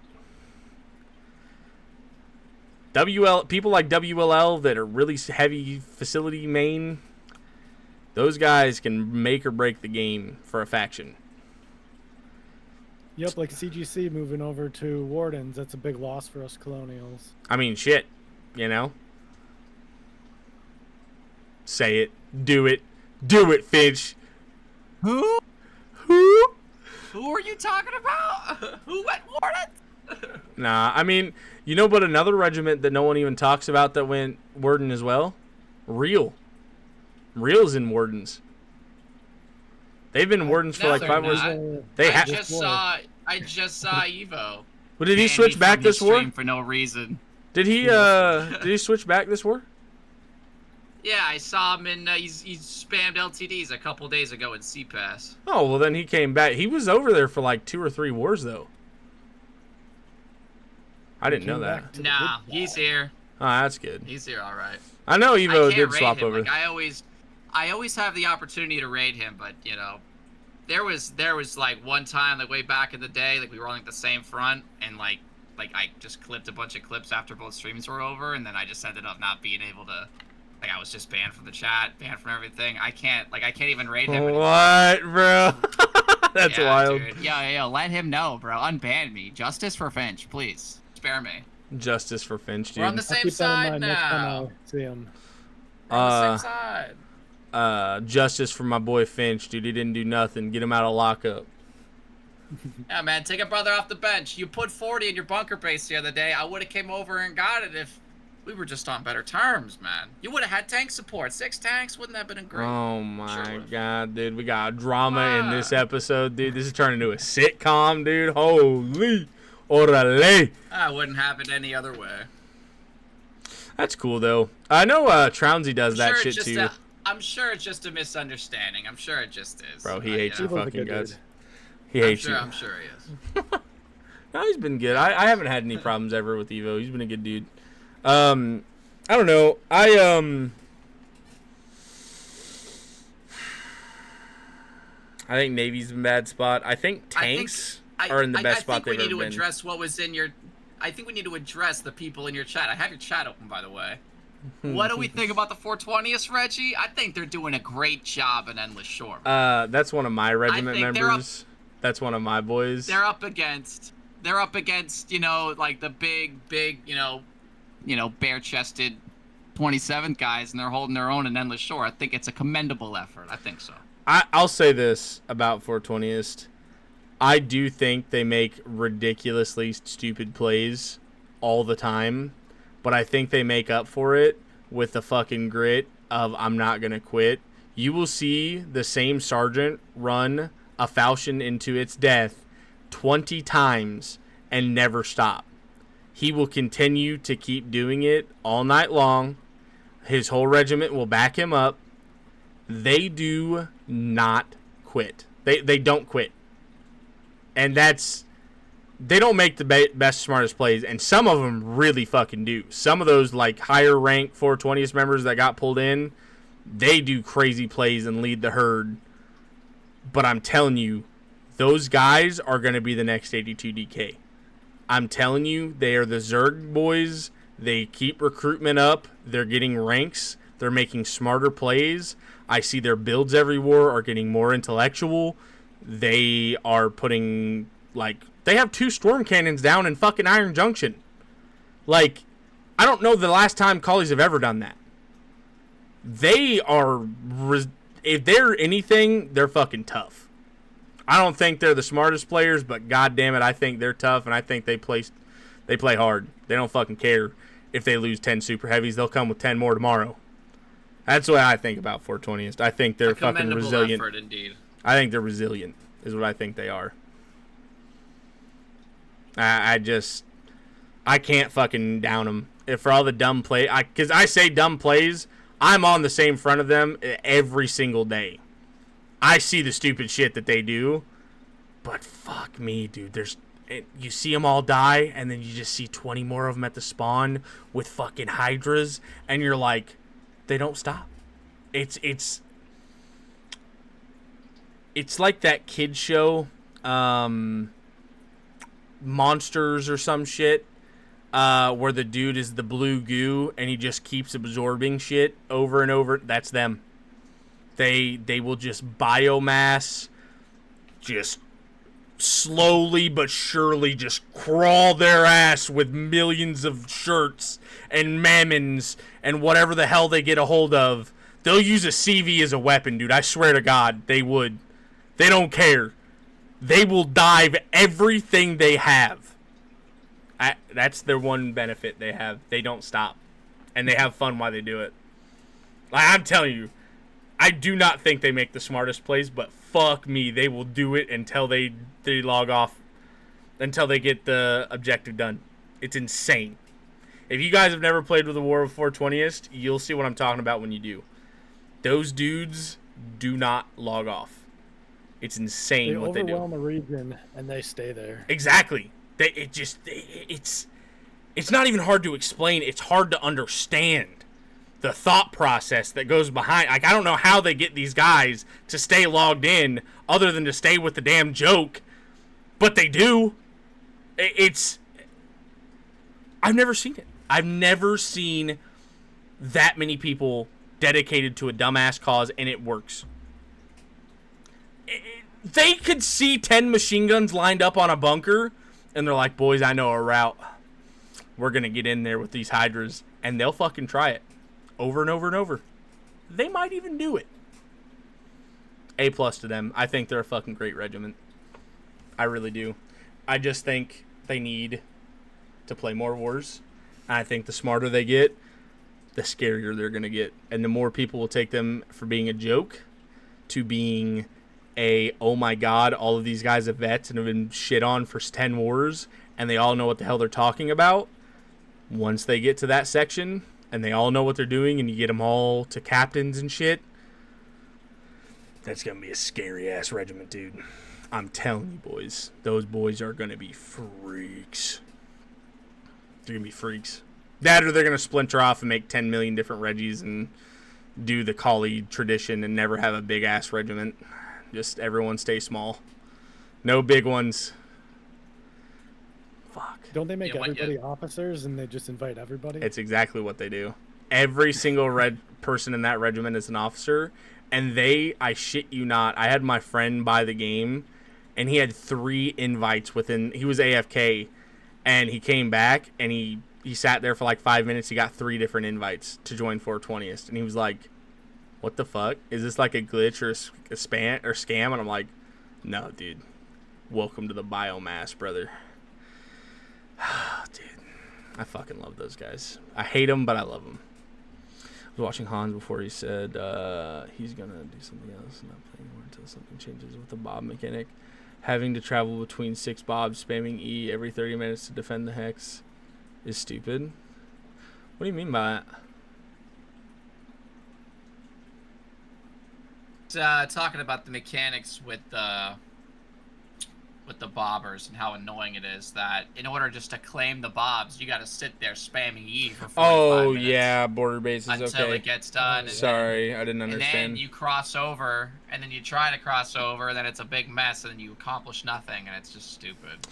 People like WLL that are really heavy facility main, those guys can make or break the game for a faction. Yep, like CGC moving over to Wardens. That's a big loss for us Colonials. I mean, shit, you know? Say it. Do it. Do it, Finch. Who? Who? Who are you talking about? Who went Warden? Nah, I mean, you know, but another regiment that no one even talks about that went Warden as well? Real. Real's in Wardens. They've been Wardens for like 5 years. I just saw Evo. Well, did he switch back this war? For no reason. Did he switch back this war? Yeah, I saw him in. He spammed LTDs a couple days ago in CPass. Oh, well, then he came back. He was over there for like 2 or 3 wars, though. I didn't know that. Nah, he's here. Oh, that's good. He's here, all right. I know Evo did swap him. over. Like, I always have the opportunity to raid him, but you know, there was like one time, like way back in the day, like we were on like the same front, and like I just clipped a bunch of clips after both streams were over, and then I just ended up not being able to. Like, I was just banned from the chat, banned from everything. I can't even raid him anymore. What, bro? That's wild. Dude. Yo, let him know, bro. Unban me. Justice for Finch, please. Spare me. Justice for Finch, dude. We're on the same side now. See him. We're on the same side. Justice for my boy Finch, dude. He didn't do nothing. Get him out of lockup. Yeah, man. Take a brother off the bench. You put 40 in your bunker base the other day. I would have came over and got it if we were just on better terms, man. You would have had tank support. 6 tanks. Wouldn't that have been great? Oh, my God, dude. We got drama in this episode, dude. This is turning into a sitcom, dude. Holy. Orale. I wouldn't have it any other way. That's cool, though. I know Trounsey does that shit, too. I'm sure it's just a misunderstanding. I'm sure it just is. Bro, he hates your fucking guts. Dude. He hates you. I'm sure he is. No, he's been good. I haven't had any problems ever with Evo. He's been a good dude. I don't know. I think Navy's in a bad spot. I think tanks are in the best spot they've ever been. I think we need to address what was in your... I think we need to address the people in your chat. I have your chat open, by the way. What do we think about the 420th, Reggie? I think they're doing a great job in Endless Shore. That's one of my regiment members. That's one of my boys. They're up against, you know, like the big, you know, bare-chested 27th guys, and they're holding their own in Endless Shore. I think it's a commendable effort. I think so. I'll say this about 420th. I do think they make ridiculously stupid plays all the time, but I think they make up for it with the fucking grit of I'm not going to quit. You will see the same sergeant run a falchion into its death 20 times and never stop. He will continue to keep doing it all night long. His whole regiment will back him up. They do not quit. They don't quit. And they don't make the best, smartest plays, and some of them really fucking do. Some of those, like, higher rank 420th members that got pulled in, they do crazy plays and lead the herd. But I'm telling you, those guys are going to be the next 82 DK. I'm telling you, they are the Zerg boys. They keep recruitment up. They're getting ranks. They're making smarter plays. I see their builds every war are getting more intellectual. They are putting, like, they have 2 storm cannons down in fucking Iron Junction. Like, I don't know the last time collies have ever done that. They are, if they're anything, they're fucking tough. I don't think they're the smartest players, but god damn it, I think they're tough, and I think they play hard. They don't fucking care if they lose 10 super heavies. They'll come with 10 more tomorrow. That's what I think about 420th. I think they're fucking resilient. Effort, indeed. I think they're resilient, is what I think they are. I can't fucking down them. for all the dumb play. Because I say dumb plays, I'm on the same front of them every single day. I see the stupid shit that they do, but fuck me, dude. You see them all die, and then you just see 20 more of them at the spawn with fucking hydras, and you're like, they don't stop. It's like that kid show, Monsters or some shit, where the dude is the blue goo and he just keeps absorbing shit over and over. That's them. They will just biomass, just slowly but surely just crawl their ass with millions of shirts and mammons and whatever the hell they get a hold of. They'll use a CV as a weapon, dude. I swear to God, they would. They don't care. They will dive everything they have. That's their one benefit they have. They don't stop. And they have fun while they do it. Like, I'm telling you, I do not think they make the smartest plays, but fuck me, they will do it until they log off. Until they get the objective done. It's insane. If you guys have never played with the War of 420th, you'll see what I'm talking about when you do. Those dudes do not log off. It's insane what they do. They overwhelm a region and they stay there. Exactly. It's not even hard to explain. It's hard to understand the thought process that goes behind. Like, I don't know how they get these guys to stay logged in other than to stay with the damn joke, but they do. I've never seen it. I've never seen that many people dedicated to a dumbass cause, and it works. They could see 10 machine guns lined up on a bunker, and they're like, boys, I know a route. We're going to get in there with these hydras, and they'll fucking try it over and over and over. They might even do it. A+ to them. I think they're a fucking great regiment. I really do. I just think they need to play more wars. And I think the smarter they get, the scarier they're going to get. And the more people will take them for being a joke to being oh my God, all of these guys are vets and have been shit on for 10 wars, and they all know what the hell they're talking about. Once they get to that section, and they all know what they're doing, and you get them all to captains and shit, that's going to be a scary-ass regiment, dude. I'm telling you, boys. Those boys are going to be freaks. They're going to be freaks. That or they're going to splinter off and make 10 million different reggies and do the Kali tradition and never have a big-ass regiment. Just everyone stay small. No big ones. Fuck. Don't they make everybody officers and they just invite everybody? It's exactly what they do. Every single person in that regiment is an officer. And I shit you not, I had my friend buy the game, and he had 3 invites within. He was AFK, and he came back, and he sat there for like 5 minutes. He got 3 different invites to join 420th. And he was like, what the fuck? Is this like a glitch or a scam? And I'm like, no, dude. Welcome to the biomass, brother. Dude, I fucking love those guys. I hate them, but I love them. I was watching Hans before he said he's going to do something else. Not playing more until something changes with the bob mechanic. Having to travel between 6 bobs, spamming E every 30 minutes to defend the hex is stupid. What do you mean by that? Talking about the mechanics with the bobbers and how annoying it is that in order just to claim the bobs, you got to sit there spamming E for 45 minutes. Yeah, border bases. Until it gets done. Sorry, I didn't understand. And then you cross over, and then you try to cross over, and then it's a big mess, and then you accomplish nothing, and it's just stupid.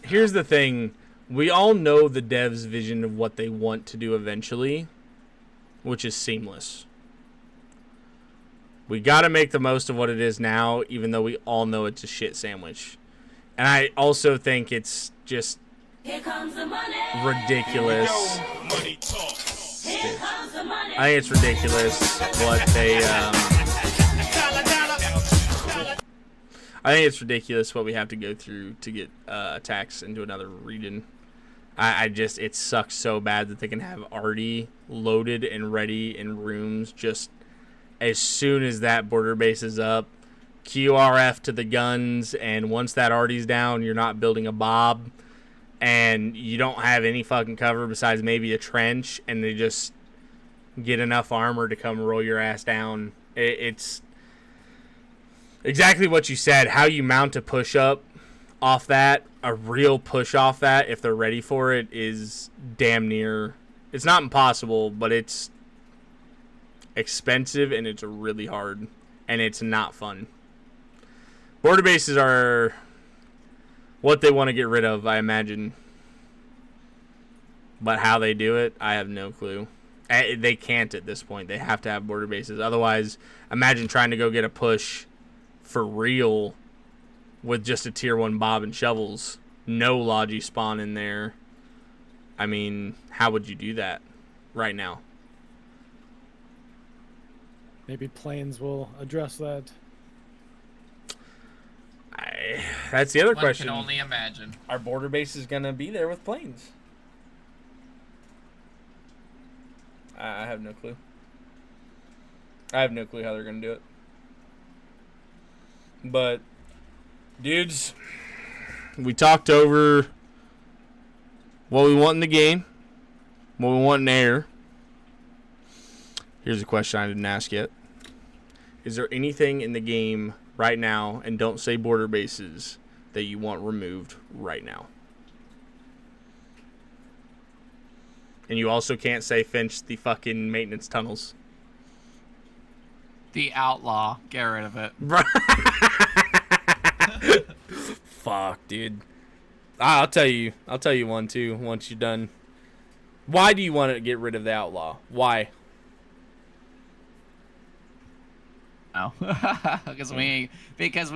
Here's the thing. We all know the devs' vision of what they want to do eventually, which is seamless. We got to make the most of what it is now, even though we all know it's a shit sandwich. And I also think it's just ridiculous. I think it's ridiculous what they... I think it's ridiculous what we have to go through to get attacks into another region. It sucks so bad that they can have Artie loaded and ready in rooms just as soon as that border base is up. QRF to the guns, and once that Artie's down, you're not building a bob. and you don't have any fucking cover besides maybe a trench, and they just get enough armor to come roll your ass down. It's exactly what you said. How you mount a push-up off that, a real push off that, if they're ready for it, is damn near... It's not impossible, but it's expensive, and it's really hard, and it's not fun. Border bases are what they want to get rid of, I imagine. But how they do it, I have no clue. They can't at this point. They have to have border bases. Otherwise, imagine trying to go get a push for real with just a tier 1 bob and shovels. No Logi spawn in there. I mean, how would you do that right now? Maybe planes will address that. That's the other One question. can only imagine. Are border bases going to be there with planes? I have no clue. I have no clue how they're going to do it. But, dudes, we talked over what we want in the game, what we want in air. Here's a question I didn't ask yet. Is there anything in the game right now, and don't say border bases, that you want removed right now? And you also can't say Finch the fucking maintenance tunnels. The outlaw. Get rid of it. Fuck, dude. I'll tell you one too once you're done. Why do you want to get rid of the outlaw? Why? No. because we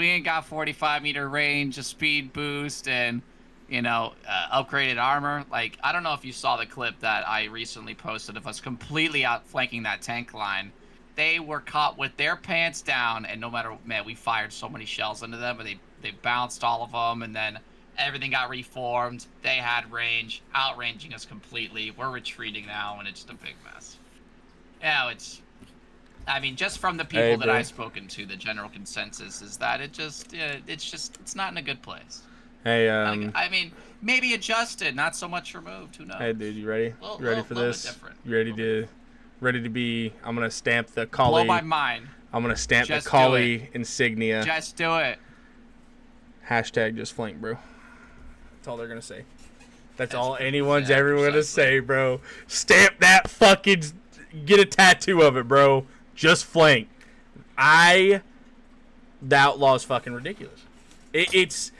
ain't got 45-meter range, a speed boost, and upgraded armor. Like, I don't know if you saw the clip that I recently posted of us completely outflanking that tank line. They were caught with their pants down, and no matter, man, we fired so many shells into them, but they bounced all of them, and then everything got reformed. They had range, outranging us completely. We're retreating now, and it's just a big mess. Yeah, I mean, just from the people that I've spoken to, the general consensus is that it's not in a good place. Hey, I mean, maybe adjusted, not so much removed. Who knows? Hey, dude, you ready? You ready for this? Different. You ready to be? I'm gonna stamp the collie. Blow my mind. I'm gonna stamp Just the collie insignia. Just do it. Hashtag just flank, bro. That's all they're gonna say. That's all pretty anyone's sad, ever gonna precisely. say, bro. Stamp that fucking. Get a tattoo of it, bro. Just flank. The outlaw is fucking ridiculous. It's.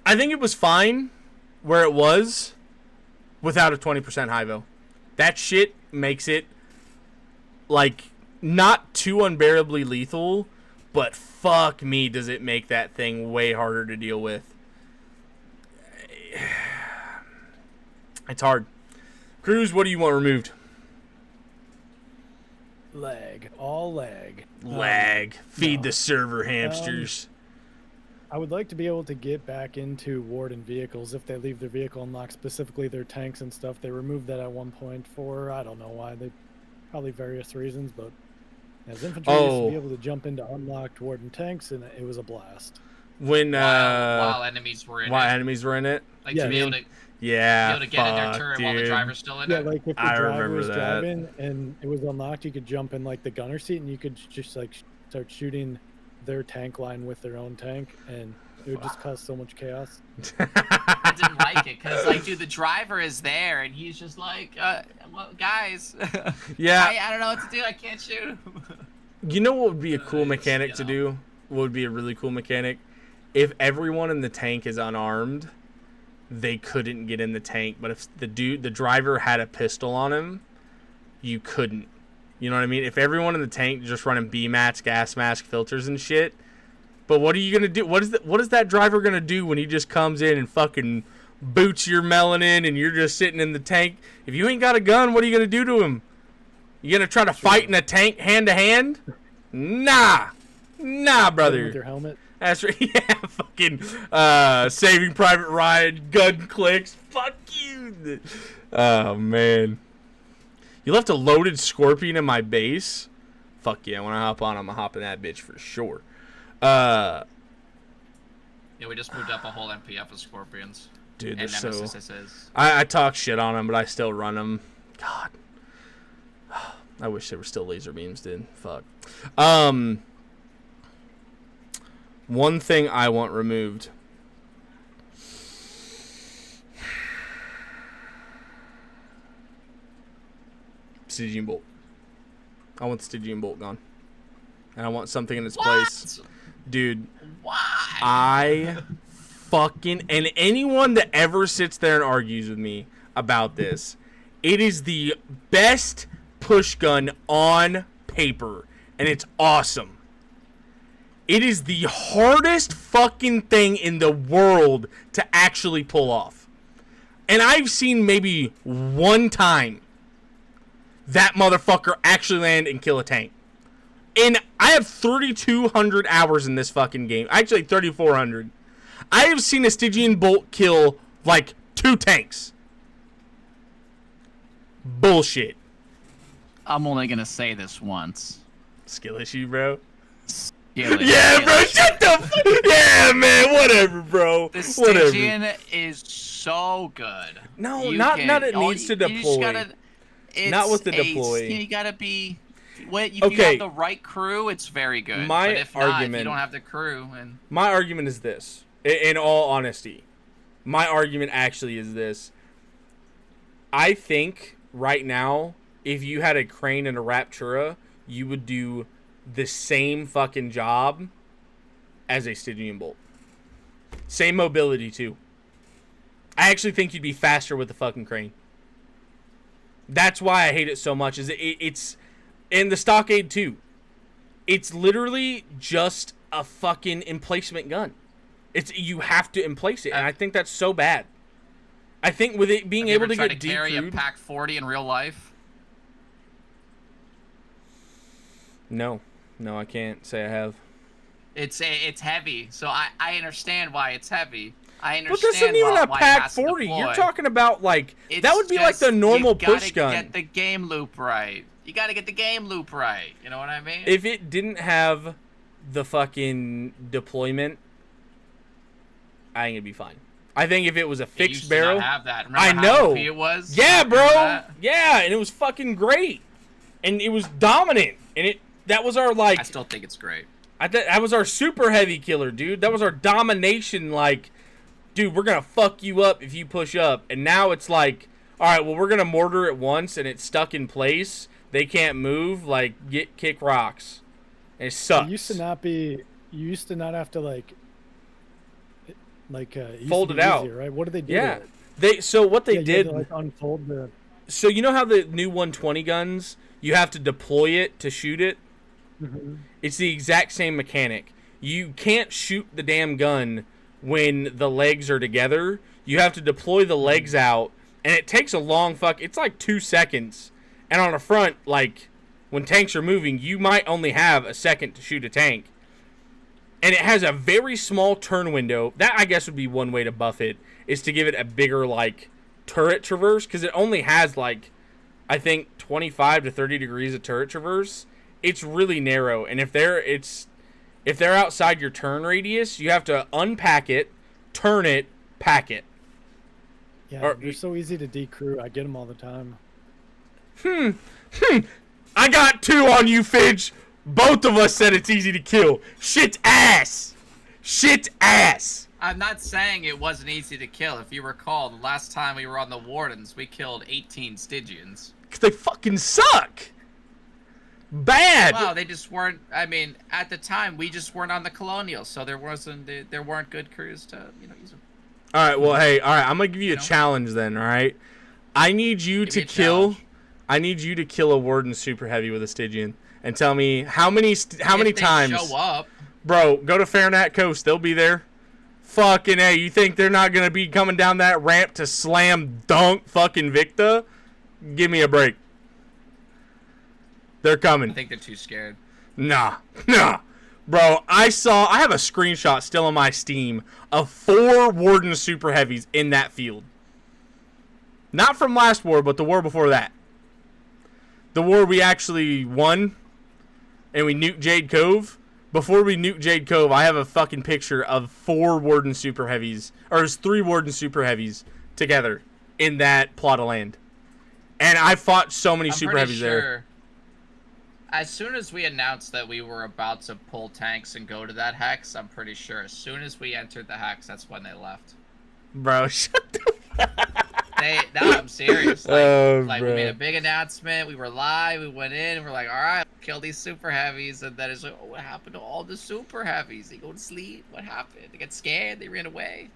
I think it was fine where it was without a 20% high-vo. That shit makes it, like, not too unbearably lethal, but fuck me, does it make that thing way harder to deal with. It's hard. Kruuuuze, what do you want removed? Lag. All lag. Lag. Feed no. the server hamsters. I would like to be able to get back into warden vehicles if they leave their vehicle unlocked, specifically their tanks and stuff. They removed that at one point for, I don't know why, probably various reasons, but as infantry used to be able to jump into unlocked warden tanks, and it was a blast. When while enemies were in it. Like, yeah, to be able to yeah, be able to get in their turret while the driver's still in it. Yeah, like if the driver was driving and it was unlocked, you could jump in like the gunner seat and you could just like start shooting their tank line with their own tank, and it would just cause so much chaos. I didn't like it because, like, dude, the driver is there and he's just like, well, guys, yeah, I don't know what to do. I can't shoot him. You know what would be a cool mechanic to do? What would be a really cool mechanic? If everyone in the tank is unarmed, they couldn't get in the tank. But if the driver had a pistol on him, you couldn't. You know what I mean? If everyone in the tank just running B-mats, gas mask, filters and shit. But what are you gonna do? What is that driver gonna do when he just comes in and fucking boots your melanin and you're just sitting in the tank? If you ain't got a gun, what are you gonna do to him? You gonna try to fight in a tank hand to hand? Nah, brother. With your helmet. That's right. Yeah, fucking Saving Private Ryan, gun clicks. Fuck you. Oh man. You left a loaded Scorpion in my base? Fuck yeah, when I hop on, I'm gonna hop in that bitch for sure. Yeah, we just moved up a whole MPF of Scorpions. Dude, and they're so... Nemesis is. I talk shit on them, but I still run them. God. I wish they were still laser beams, dude. Fuck. One thing I want removed. Stygian bolt. I want the Stygian bolt gone. And I want something in its place. Dude. Why? I fucking... And anyone that ever sits there and argues with me about this, it is the best push gun on paper. And it's awesome. It is the hardest fucking thing in the world to actually pull off. And I've seen maybe one time that motherfucker actually land and kill a tank. And I have 3,200 hours in this fucking game. Actually, 3,400. I have seen a Stygian bolt kill, like, 2 tanks. Bullshit. I'm only going to say this once. Skill issue, bro. Yeah, bro, shut the yeah, man, whatever, bro. The Whatever. Stygian is so good. No, not it needs to deploy. You just gotta, not with the deploy. You gotta be... If you Okay. have the right crew, it's very good. My but if argument... not, if you don't have the crew... and My argument is this. In all honesty. My argument actually is this. I think, right now, if you had a Crane and a Raptura, you would do the same fucking job as a Stygian bolt. Same mobility, too. I actually think you'd be faster with the fucking Crane. That's why I hate it so much. Is it's in the Stockade, too. It's literally just a fucking emplacement gun. You have to emplace it, and I think that's so bad. I think with it being able to get carry a decrewed... Pack 40 in real life? No, I can't say I have. It's heavy, so I understand why it's heavy. I understand. But this isn't even a why it Pack has to 40. deploy. You're talking about like It's that would be like the normal push gun. You gotta get the game loop right. You gotta get the game loop right. You know what I mean? If it didn't have the fucking deployment, I think it'd be fine. I think if it was a It fixed used to barrel, not have that. Remember I how know. OP it was? Yeah, Remember bro. that? Yeah, and it was fucking great, and it was dominant, and that was our like. I still think it's great. That was our super heavy killer, dude. That was our domination, like, dude, we're gonna fuck you up if you push up. And now it's like, all right, well, we're gonna mortar it once, and it's stuck in place. They can't move. Like, kick rocks. And it sucks. It used to not be. You used to not have to like. It used Fold to it be out. easier, right? What did they do? Yeah, with it? So what they Yeah, you did. had to, like, unfold the. So you know how the new 120 guns, you have to deploy it to shoot it. Mm-hmm. It's the exact same mechanic. You can't shoot the damn gun when the legs are together. You have to deploy the legs out, and it takes a long it's like 2 seconds. And on the front, like, when tanks are moving, you might only have a second to shoot a tank. And it has a very small turn window. That, I guess, would be one way to buff it, is to give it a bigger, like, turret traverse, because it only has, like, I think 25 to 30 degrees of turret traverse. It's really narrow, and if they're outside your turn radius, you have to unpack it, turn it, pack it. Yeah, they're so easy to decrew. I get them all the time. I got 2 on you, Finch. Both of us said it's easy to kill. Shit's ass. I'm not saying it wasn't easy to kill. If you recall, the last time we were on the Wardens, we killed 18 Stygians. Because they fucking suck. Bad. Wow, they just weren't. I mean, at the time, we just weren't on the Colonial, so there weren't good crews to use them. All right, well, hey, all right, I'm going to give you a challenge then, all right? I need you to kill a Warden super heavy with a Stygian and tell me how many times. Show up. Bro, go to Fairnat Coast. They'll be there. Fucking A, you think they're not going to be coming down that ramp to slam dunk fucking Victa? Give me a break. They're coming. I think they're too scared. Nah. Bro, I have a screenshot still on my Steam of 4 Warden Super Heavies in that field. Not from last war, but the war before that. The war we actually won, and we nuked Jade Cove. Before we nuke Jade Cove, I have a fucking picture of 4 Warden Super Heavies, or it's 3 Warden Super Heavies together in that plot of land. And I fought so many Super Heavies there. As soon as we announced that we were about to pull tanks and go to that hex, I'm pretty sure as soon as we entered the hex, that's when they left. Bro, shut the No, I'm serious. Like we bro. made a big announcement. We were live. We went in. And we're like, all right, kill these super heavies. And then it's like, oh, what happened to all the super heavies? They go to sleep. What happened? They got scared. They ran away.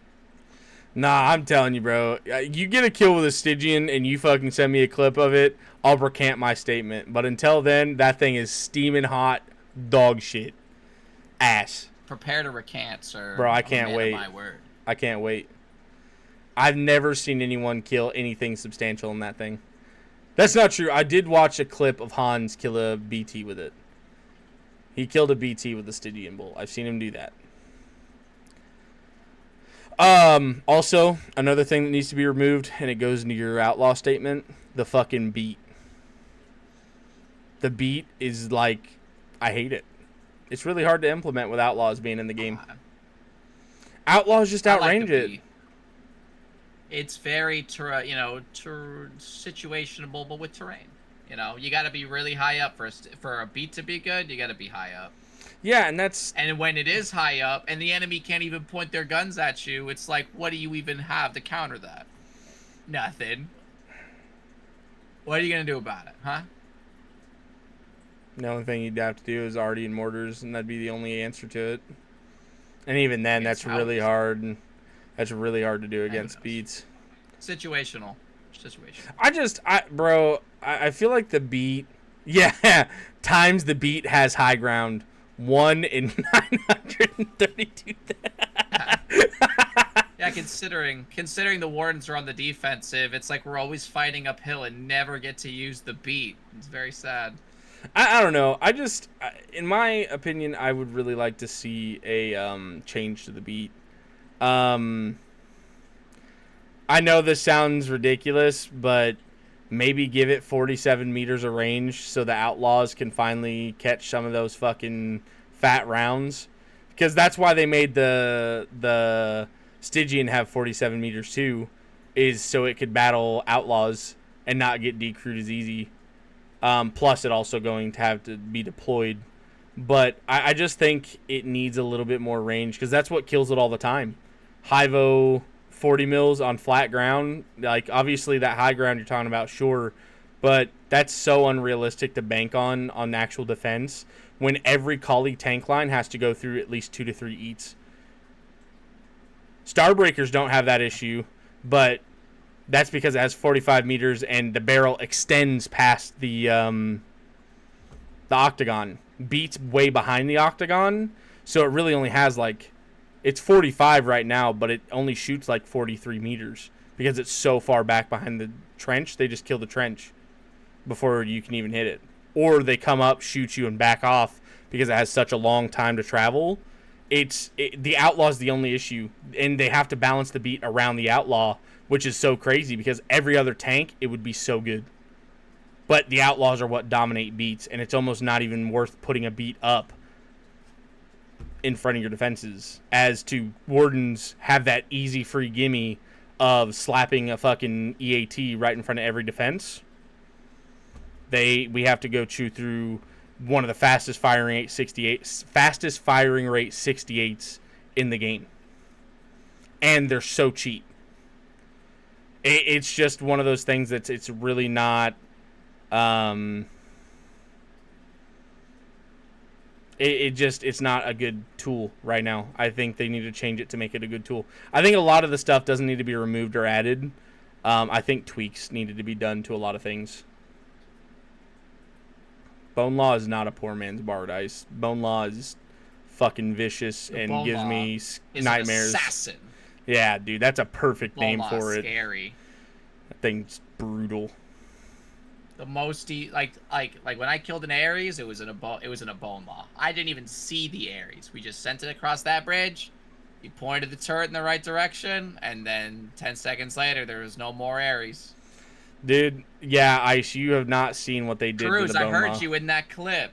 Nah, I'm telling you, bro. You get a kill with a Stygian and you fucking send me a clip of it, I'll recant my statement. But until then, that thing is steaming hot dog shit. Ass. Prepare to recant, sir. Bro, I can't wait. My word. I can't wait. I've never seen anyone kill anything substantial in that thing. That's not true. I did watch a clip of Hans kill a BT with it. He killed a BT with the Stygian Bolt. I've seen him do that. Also, another thing that needs to be removed, and it goes into your outlaw statement, the fucking beat. The beat is like, I hate it. It's really hard to implement with outlaws being in the game. Outlaws just outrange it. It's very, situationable, but with terrain. You know, you got to be really high up for a beat to be good. You got to be high up. Yeah, and when it is high up and the enemy can't even point their guns at you, it's like, what do you even have to counter that? Nothing. What are you gonna do about it, huh? The only thing you'd have to do is already in mortars, and that'd be the only answer to it. And even then, that's really hard. And that's really hard to do against beats. Situational. I feel like the beat, yeah, times the beat has high ground. 1 in 932. Yeah, considering the wardens are on the defensive, it's like we're always fighting uphill and never get to use the beat. It's very sad. I don't know. In my opinion, I would really like to see a change to the beat. I know this sounds ridiculous, but maybe give it 47 meters of range so the outlaws can finally catch some of those fucking fat rounds. Because that's why they made the Stygian have 47 meters too, is so it could battle outlaws and not get decrewed as easy. Plus it also going to have to be deployed. But I just think it needs a little bit more range because that's what kills it all the time. Hyvo 40 mils on flat ground, like obviously that high ground you're talking about, sure, but that's so unrealistic to bank on actual defense when every collie tank line has to go through at least 2 to 3 eats. Starbreakers don't have that issue, but that's because it has 45 meters and the barrel extends past the octagon. Beats way behind the octagon, so it really only has like, it's 45 right now, but it only shoots like 43 meters because it's so far back behind the trench. They just kill the trench before you can even hit it. Or they come up, shoot you, and back off because it has such a long time to travel. The outlaw's the only issue, and they have to balance the beat around the outlaw, which is so crazy because every other tank, it would be so good. But the outlaws are what dominate beats, and it's almost not even worth putting a beat up in front of your defenses, as to wardens have that easy free gimme of slapping a fucking EAT right in front of every defense. We have to go chew through one of the fastest firing rate 68s in the game, and they're so cheap. It's just one of those things that's it's really not. It's not a good tool right now. I think they need to change it to make it a good tool. I think a lot of the stuff doesn't need to be removed or added. I think tweaks needed to be done to a lot of things. Bone Law is not a poor man's Bardice. Bone Law is fucking vicious and gives me nightmares. An assassin. Yeah, dude, that's a perfect name for it. Scary. That thing's brutal. The most like when I killed an Ares, it was in a bone law. I didn't even see the Ares. We just sent it across that bridge. He pointed the turret in the right direction, and then 10 seconds later, there was no more Ares. Dude, yeah, Ice, you have not seen what they did to the bone I heard law. you in that clip.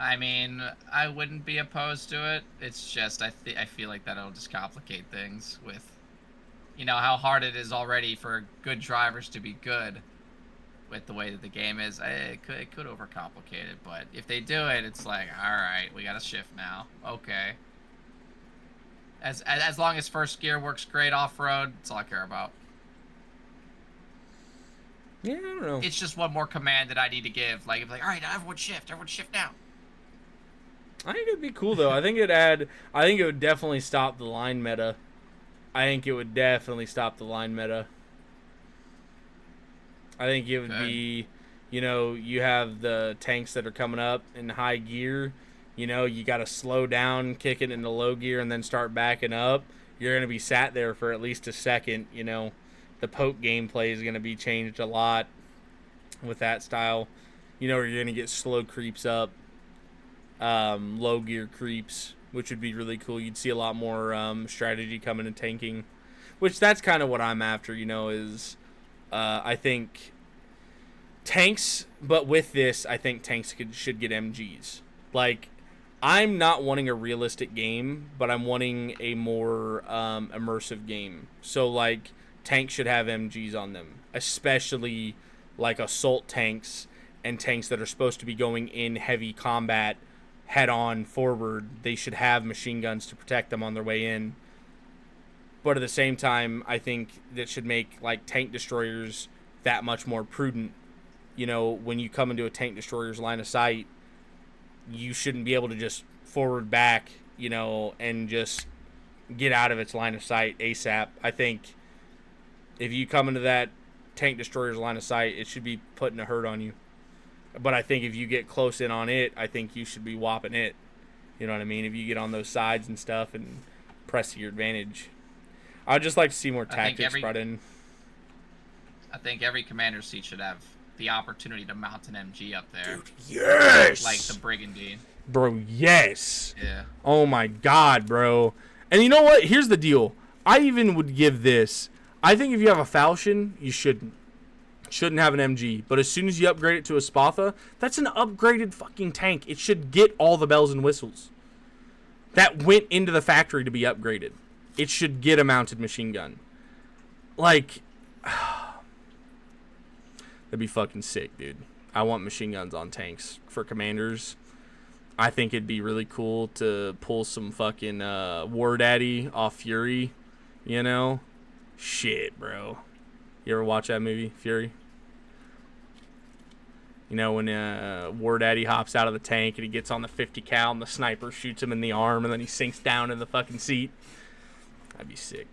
I mean, I wouldn't be opposed to it. It's just I feel like that'll just complicate things with, how hard it is already for good drivers to be good with the way that the game is. It could overcomplicate it, but if they do it, it's like, all right, we got to shift now. Okay. As long as first gear works great off road, that's all I care about. Yeah, I don't know. It's just one more command that I need to give. Like, all right, everyone shift now. I think it'd be cool though. I think it would definitely stop the line meta. I think it would definitely stop the line meta. I think it would be, you have the tanks that are coming up in high gear. You got to slow down, kick it into low gear, and then start backing up. You're going to be sat there for at least a second. The poke gameplay is going to be changed a lot with that style. You're going to get slow creeps up, low gear creeps, which would be really cool. You'd see a lot more strategy coming in tanking, which that's kind of what I'm after, is I think tanks, but with this, I think tanks should get MGs. Like, I'm not wanting a realistic game, but I'm wanting a more immersive game. So, like, tanks should have MGs on them, especially, like, assault tanks and tanks that are supposed to be going in heavy combat head-on forward. They should have machine guns to protect them on their way in. But at the same time, I think that should make, like, tank destroyers that much more prudent. When you come into a tank destroyer's line of sight, you shouldn't be able to just forward back, and just get out of its line of sight ASAP. I think if you come into that tank destroyer's line of sight, it should be putting a hurt on you. But I think if you get close in on it, I think you should be whopping it. You know what I mean? If you get on those sides and stuff and press to your advantage. I'd just like to see more tactics brought in. I think every commander seat should have the opportunity to mount an MG up there. Dude, yes! Like the Brigandine. Bro, yes! Yeah. Oh my god, bro. And you know what? Here's the deal. I even would give this. I think if you have a Falchion, you shouldn't have an MG. But as soon as you upgrade it to a Spatha, that's an upgraded fucking tank. It should get all the bells and whistles. That went into the factory to be upgraded. It should get a mounted machine gun. Like... That'd be fucking sick, dude. I want machine guns on tanks for commanders. I think it'd be really cool to pull some fucking War Daddy off Fury, Shit, bro. You ever watch that movie, Fury? When War Daddy hops out of the tank and he gets on the 50 cal and the sniper shoots him in the arm and then he sinks down in the fucking seat. That'd be sick.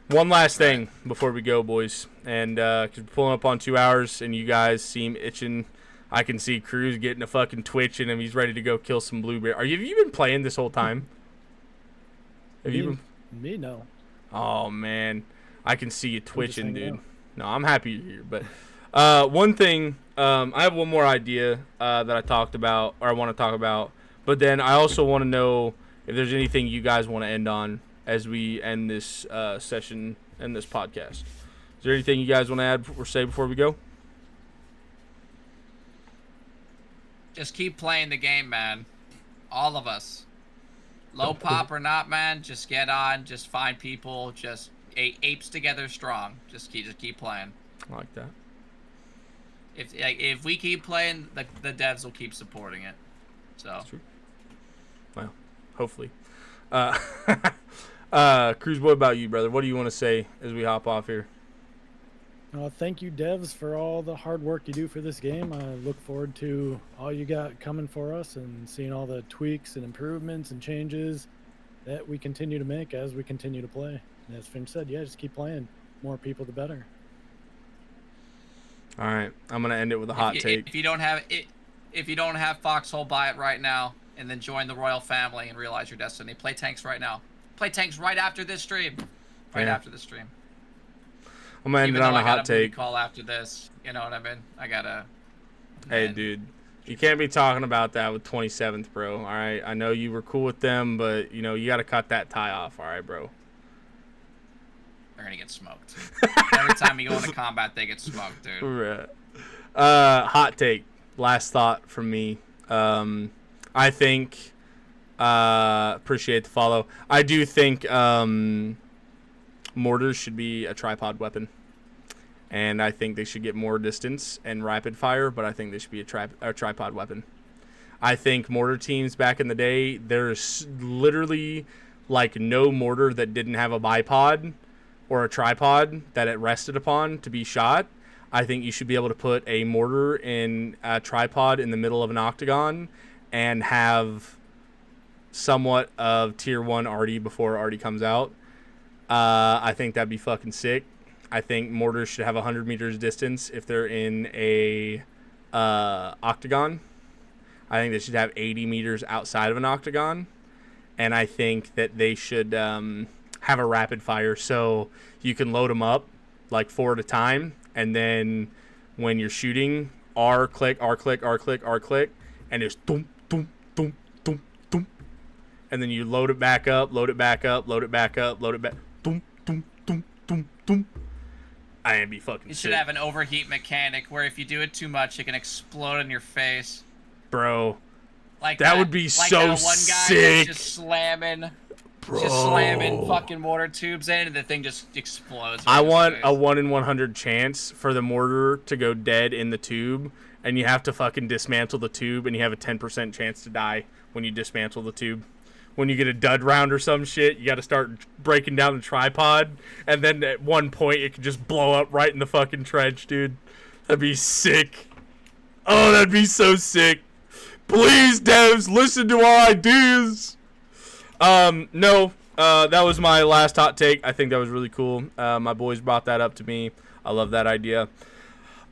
One last thing before we go, boys. And because we're pulling up on 2 hours and you guys seem itching. I can see Kruuuuze getting a fucking twitch in him. He's ready to go kill some blueberry. Have you been playing this whole time? Me, no. Oh, man. I can see you twitching, dude. No, I'm happy you're here. But one thing, I have one more idea that I talked about, or I want to talk about. But then I also want to know if there's anything you guys want to end on as we end this session and this podcast. Is there anything you guys want to add or say before we go? Just keep playing the game, man. All of us. Low pop or not, man, just get on. Just find people. Just apes together strong. Just keep playing. I like that. If we keep playing, the devs will keep supporting it. So. That's true. Well, hopefully. Kruuuuze, what about you, brother? What do you want to say as we hop off here? Thank you, devs, for all the hard work you do for this game. I look forward to all you got coming for us and seeing all the tweaks and improvements and changes that we continue to make as we continue to play. And as Finch said, just keep playing. More people, the better. All right, I'm gonna end it with a hot take. If you don't have Foxhole, buy it right now, and then join the royal family and realize your destiny. Play tanks right now. Play tanks right after this stream. After the stream. I'm gonna end it on a hot take. Call after this. You know what I mean? I gotta. Hey, dude, you can't be talking about that with 27th, bro. All right, I know you were cool with them, but you gotta cut that tie off. All right, bro. They're gonna get smoked. Every time you go into combat, they get smoked, dude. Right. Hot take. Last thought from me. I think appreciate the follow. I do think mortars should be a tripod weapon, and I think they should get more distance and rapid fire, but I think they should be a tripod weapon. I think mortar teams back in the day, there's literally like no mortar that didn't have a bipod or a tripod that it rested upon to be shot. I think you should be able to put a mortar in a tripod in the middle of an octagon and have somewhat of tier 1 arty before arty comes out. I think that'd be fucking sick. I think mortars should have 100 meters distance if they're in a octagon. I think they should have 80 meters outside of an octagon. And I think that they should have a rapid fire so you can load them up like 4 at a time. And then when you're shooting, R click, R click, R click, R click. And it's thump, thump, thump, thump, thump. And then you load it back up, load it back up, load it back up, load it back. Thump, thump, thump, thump, thump. I am be fucking You sick. should have an overheat mechanic where if you do it too much, it can explode in your face. Bro. Like That would be like so that one guy sick. That's just slamming Bro. fucking mortar tubes in, and the thing just explodes. I in his want face. a 1 in 100 chance for the mortar to go dead in the tube, and you have to fucking dismantle the tube, and you have a 10% chance to die when you dismantle the tube. When you get a dud round or some shit, you got to start breaking down the tripod, and then at one point it can just blow up right in the fucking trench, dude. That'd be sick. Oh, that'd be so sick. Please, devs, listen to our ideas. No, that was my last hot take. I think that was really cool. My boys brought that up to me. I love that idea.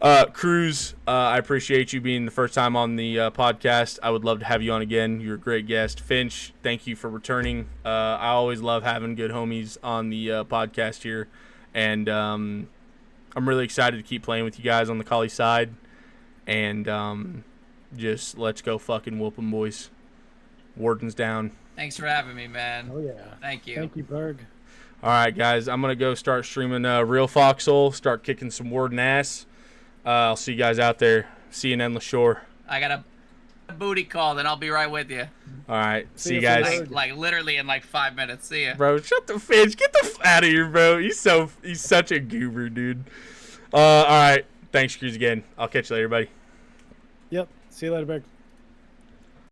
Kruuuuze, I appreciate you being the first time on the podcast. I would love to have you on again. You're a great guest. Finch, thank you for returning. I always love having good homies on the podcast here. And I'm really excited to keep playing with you guys on the Collie side. And just let's go fucking whoop 'em, boys. Warden's down. Thanks for having me, man. Oh yeah. Thank you. Thank you, Berg. All right, guys. I'm going to go start streaming real foxhole, start kicking some Warden ass. I'll see you guys out there. See you in Endless Shore. I got a booty call, then I'll be right with you. All right. See you you, guys. Finch. Like literally in like 5 minutes. See ya. Bro, shut the Finch. Get the out of here, bro. He's such a goober, dude. All right. Thanks, Kruuuuze, again. I'll catch you later, buddy. Yep. See you later, Berg.